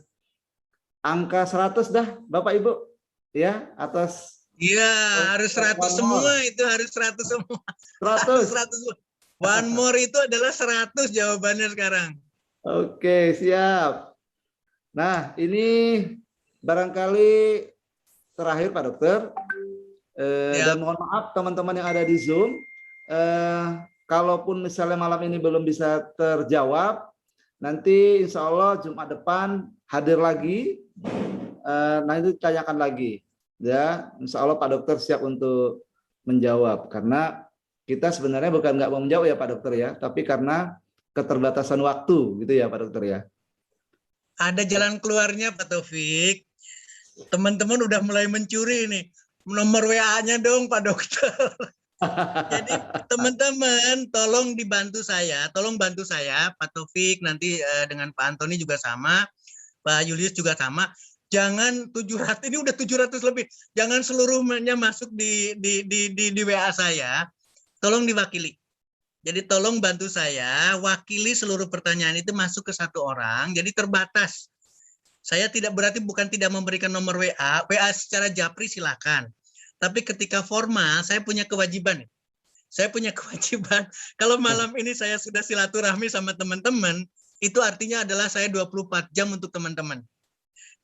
angka 100 dah Bapak Ibu, ya, atas Iya, harus 100 One semua more. itu, harus 100 semua. Harus 100. 100 semua. One more itu adalah 100 jawabannya sekarang. Oke, siap. Nah, ini barangkali terakhir Pak Dokter. Ya, Dan mohon maaf teman-teman yang ada di Zoom, kalaupun misalnya malam ini belum bisa terjawab, nanti insya Allah Jumat depan hadir lagi, nanti tanyakan lagi. Ya, insya Allah Pak Dokter siap untuk menjawab, karena kita sebenarnya bukan nggak mau menjawab ya Pak Dokter ya, tapi karena keterbatasan waktu gitu ya Pak Dokter ya. ada jalan keluarnya Pak Taufik. Teman-teman udah mulai mencuri nih. Nomor WA-nya dong Pak Dokter. Jadi teman-teman tolong dibantu saya, tolong bantu saya Pak Taufik, nanti dengan Pak Antoni juga sama, Pak Julius juga sama. Jangan 700, ini udah 700 lebih. Jangan seluruhnya masuk di WA saya. Tolong diwakili. Jadi tolong bantu saya, wakili seluruh pertanyaan itu masuk ke satu orang, jadi terbatas. Saya tidak berarti bukan tidak memberikan nomor WA, WA secara japri silakan. Tapi ketika formal, saya punya kewajiban. Saya punya kewajiban, kalau malam ini saya sudah silaturahmi sama teman-teman, itu artinya adalah saya 24 jam untuk teman-teman.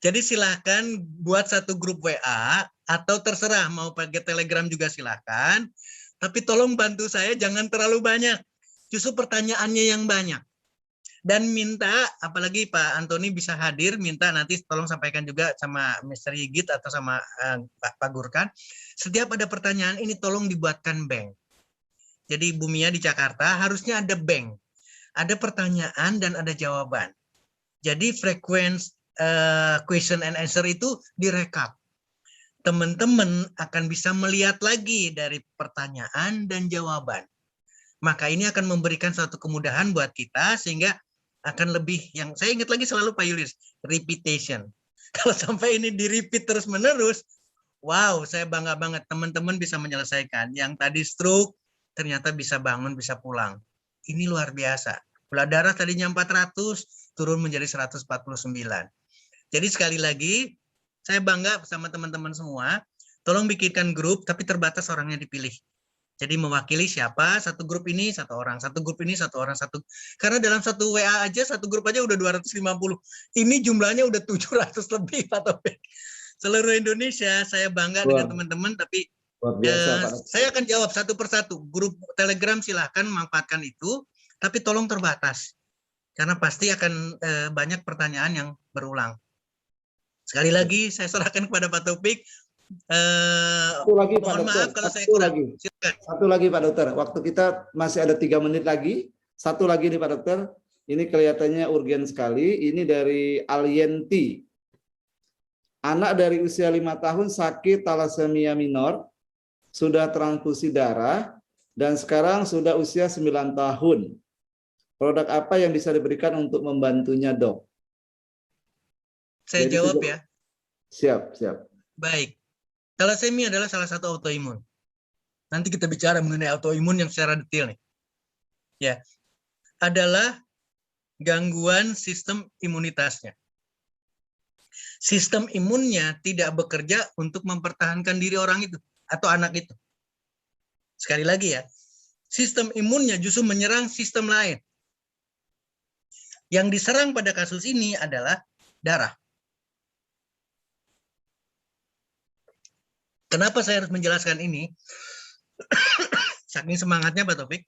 Jadi silakan buat satu grup WA, atau terserah mau pakai Telegram juga silakan. Tapi tolong bantu saya jangan terlalu banyak. Justru pertanyaannya yang banyak. Dan minta, apalagi Pak Antoni bisa hadir, minta nanti tolong sampaikan juga sama Mr. Yigit atau sama Pak Gurkan. Setiap ada pertanyaan ini tolong dibuatkan bank. Jadi Bu Mia di Jakarta harusnya ada bank. Ada pertanyaan dan ada jawaban. Jadi frekuensi question and answer itu direkap. Teman-teman akan bisa melihat lagi dari pertanyaan dan jawaban. Maka ini akan memberikan suatu kemudahan buat kita sehingga akan lebih, yang saya ingat lagi selalu Pak Yulis, repetition. Kalau sampai ini di-repeat terus-menerus, wow, saya bangga banget teman-teman bisa menyelesaikan. Yang tadi stroke, ternyata bisa bangun, bisa pulang. Ini luar biasa. Gula darah tadinya 400, turun menjadi 149. Jadi sekali lagi, saya bangga sama teman-teman semua. Tolong bikinkan grup, tapi terbatas orangnya dipilih. Jadi mewakili siapa, satu grup ini satu orang, satu grup ini satu orang, satu. Karena dalam satu WA aja, satu grup aja udah 250. Ini jumlahnya udah 700 lebih, Pak Taufik. Seluruh Indonesia, saya bangga dengan teman-teman, tapi saya akan jawab satu persatu. Grup Telegram silahkan manfaatkan itu, tapi tolong terbatas. Karena pasti akan banyak pertanyaan yang berulang. Sekali lagi saya serahkan kepada Pak Taufik. Satu lagi Pak Dokter. Maaf kalau saya kurang. Satu lagi Pak Dokter. Waktu kita masih ada 3 menit lagi. Satu lagi nih Pak Dokter. Ini kelihatannya urgen sekali. Ini dari Alienti. Anak dari usia 5 tahun sakit thalassemia minor, sudah transfusi darah, dan sekarang sudah usia 9 tahun. Produk apa yang bisa diberikan untuk membantunya, Dok? Saya jawab ya. Siap, siap. Baik. Thalassemia adalah salah satu autoimun. Nanti kita bicara mengenai autoimun yang secara detail nih. Ya. Adalah gangguan sistem imunitasnya. Sistem imunnya tidak bekerja untuk mempertahankan diri orang itu atau anak itu. Sekali lagi ya. Sistem imunnya justru menyerang sistem lain. Yang diserang pada kasus ini adalah darah. Kenapa saya harus menjelaskan ini? Saking semangatnya Pak Taufik.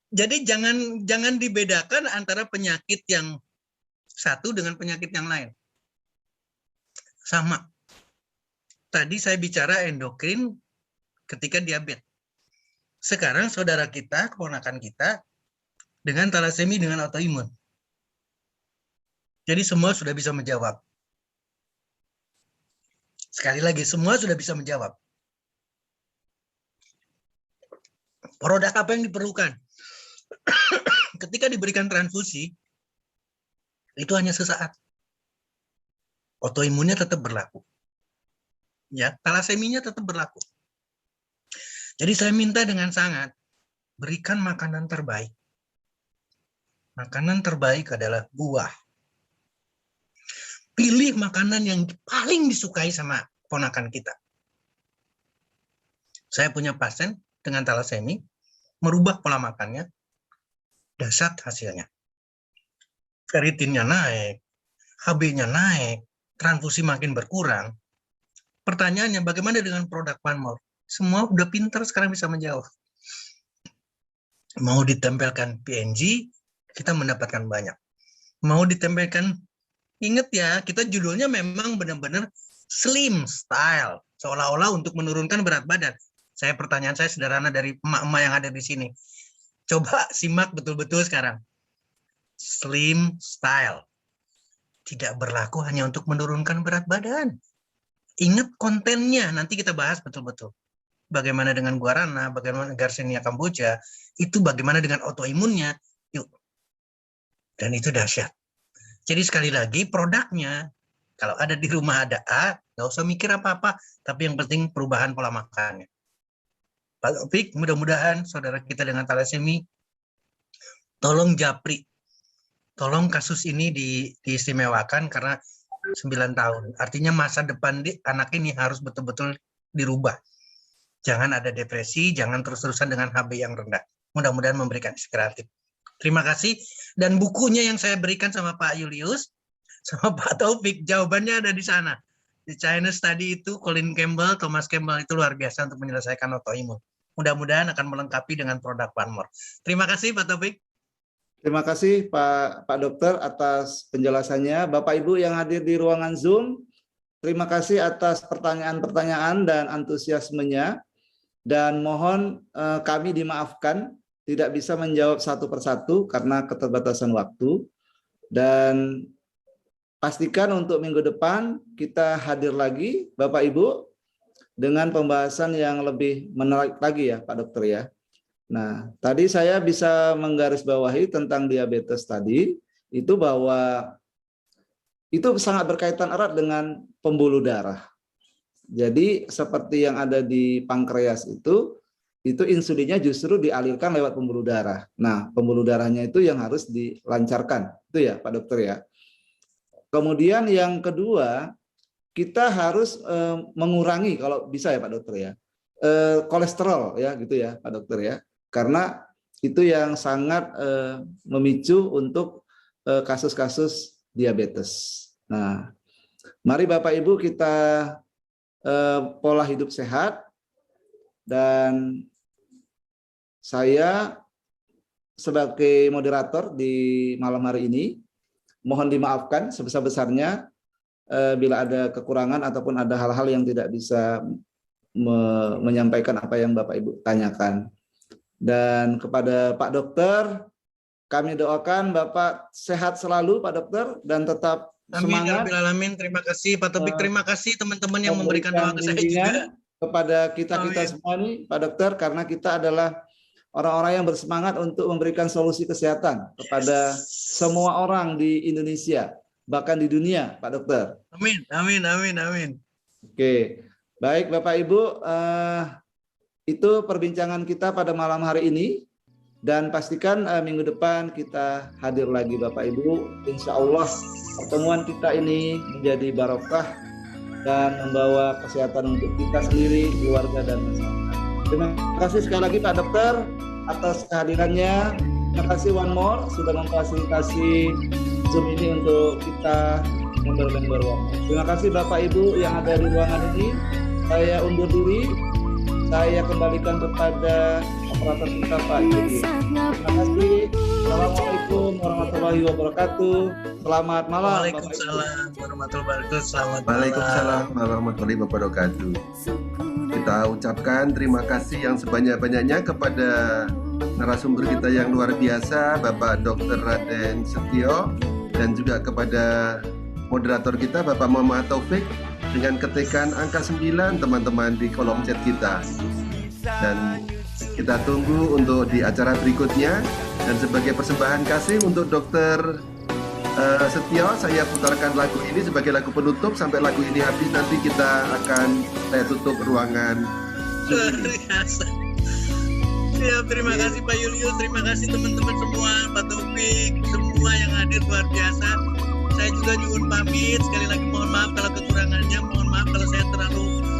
Jadi jangan dibedakan antara penyakit yang satu dengan penyakit yang lain. Sama. Tadi saya bicara endokrin ketika diabetes. Sekarang saudara kita, keponakan kita, dengan thalassemia dengan autoimun. Jadi semua sudah bisa menjawab. Sekali lagi, semua sudah bisa menjawab. Produk apa yang diperlukan? Ketika diberikan transfusi, itu hanya sesaat. Autoimunnya tetap berlaku. Ya, thalassemia tetap berlaku. Jadi saya minta dengan sangat, berikan makanan terbaik. Makanan terbaik adalah buah. Pilih makanan yang paling disukai sama ponakan kita. Saya punya pasien dengan talasemi, merubah pola makannya, dahsyat hasilnya. Ferritinnya naik, HB-nya naik, transfusi makin berkurang. Pertanyaannya, bagaimana dengan produk One More? Semua udah pintar sekarang bisa menjawab. Mau ditempelkan PNG, kita mendapatkan banyak. Mau ditempelkan, ingat ya, kita judulnya memang benar-benar slim style, seolah-olah untuk menurunkan berat badan. Pertanyaan saya sederhana dari emak-emak yang ada di sini. Coba simak betul-betul sekarang. Slim style. Tidak berlaku hanya untuk menurunkan berat badan. Ingat kontennya, nanti kita bahas betul-betul. Bagaimana dengan guarana, bagaimana Garcinia Cambogia, itu bagaimana dengan autoimunnya. Yuk. Dan itu dahsyat. Jadi sekali lagi produknya, kalau ada di rumah ada A, nggak usah mikir apa-apa, tapi yang penting perubahan pola makannya. Pak Taufik, mudah-mudahan saudara kita dengan talasemi, tolong japri, tolong kasus ini diistimewakan karena 9 tahun. Artinya masa depan anak ini harus betul-betul dirubah. Jangan ada depresi, jangan terus-terusan dengan HB yang rendah. Mudah-mudahan memberikan inspiratif. Terima kasih. Dan bukunya yang saya berikan sama Pak Julius, sama Pak Taufik, jawabannya ada di sana. Di China Study itu, Colin Campbell, Thomas Campbell itu luar biasa untuk menyelesaikan autoimun. Mudah-mudahan akan melengkapi dengan produk One More. Terima kasih Pak Taufik. Terima kasih Pak Dokter atas penjelasannya. Bapak Ibu yang hadir di ruangan Zoom, terima kasih atas pertanyaan-pertanyaan dan antusiasmenya. Dan mohon kami dimaafkan tidak bisa menjawab satu persatu karena keterbatasan waktu. Dan pastikan untuk minggu depan kita hadir lagi Bapak Ibu dengan pembahasan yang lebih menarik lagi ya Pak Dokter ya. Nah, tadi saya bisa menggarisbawahi tentang diabetes tadi, itu bahwa itu sangat berkaitan erat dengan pembuluh darah. Jadi seperti yang ada di pankreas itu insulinnya justru dialirkan lewat pembuluh darah. Nah, pembuluh darahnya itu yang harus dilancarkan. Itu ya Pak Dokter ya. Kemudian yang kedua, kita harus mengurangi kalau bisa ya Pak Dokter ya, kolesterol ya gitu ya Pak Dokter ya. Karena itu yang sangat memicu untuk kasus-kasus diabetes. Nah, mari Bapak Ibu kita pola hidup sehat, dan saya sebagai moderator di malam hari ini mohon dimaafkan sebesar-besarnya bila ada kekurangan ataupun ada hal-hal yang tidak bisa menyampaikan apa yang Bapak Ibu tanyakan. Dan kepada Pak Dokter, kami doakan Bapak sehat selalu Pak Dokter dan tetap semangat. Amin. Terima kasih Pak Taufik, terima kasih teman-teman yang memberikan doa ke saya juga. Kepada kita semua nih Pak Dokter, karena kita adalah orang-orang yang bersemangat untuk memberikan solusi kesehatan kepada semua orang di Indonesia, bahkan di dunia Pak Dokter. Amin. Oke, baik Bapak Ibu, itu perbincangan kita pada malam hari ini, dan pastikan minggu depan kita hadir lagi Bapak Ibu. Insya Allah pertemuan kita ini menjadi barokah dan membawa kesehatan untuk kita sendiri, keluarga, dan masyarakat. Terima kasih sekali lagi Pak Dokter atas kehadirannya. Terima kasih One More sudah memfasilitasi Zoom ini untuk kita member-member One More. Terima kasih Bapak Ibu yang ada di ruangan ini. Saya undur diri. Saya kembalikan kepada operator kita Pak Yudi. Terima kasih. Assalamualaikum warahmatullahi wabarakatuh. Selamat malam. Waalaikumsalam warahmatullahi wabarakatuh. Selamat malam. Waalaikumsalam warahmatullahi wabarakatuh. Kita ucapkan terima kasih yang sebanyak-banyaknya kepada narasumber kita yang luar biasa, Bapak Dr. Raden Setio, dan juga kepada moderator kita Bapak Muhammad Taufik, dengan ketekan angka 9 teman-teman di kolom chat kita. Dan kita tunggu untuk di acara berikutnya. Dan sebagai persembahan kasih untuk Dr. Setio, saya putarkan lagu ini sebagai lagu penutup. Sampai lagu ini habis, nanti saya tutup ruangan. Luar biasa. Siap, terima kasih Pak Julius, terima kasih teman-teman semua, Pak Taufik, semua yang hadir luar biasa. Saya juga nyuwun pamit. Sekali lagi mohon maaf kalau kekurangannya, mohon maaf kalau saya terlalu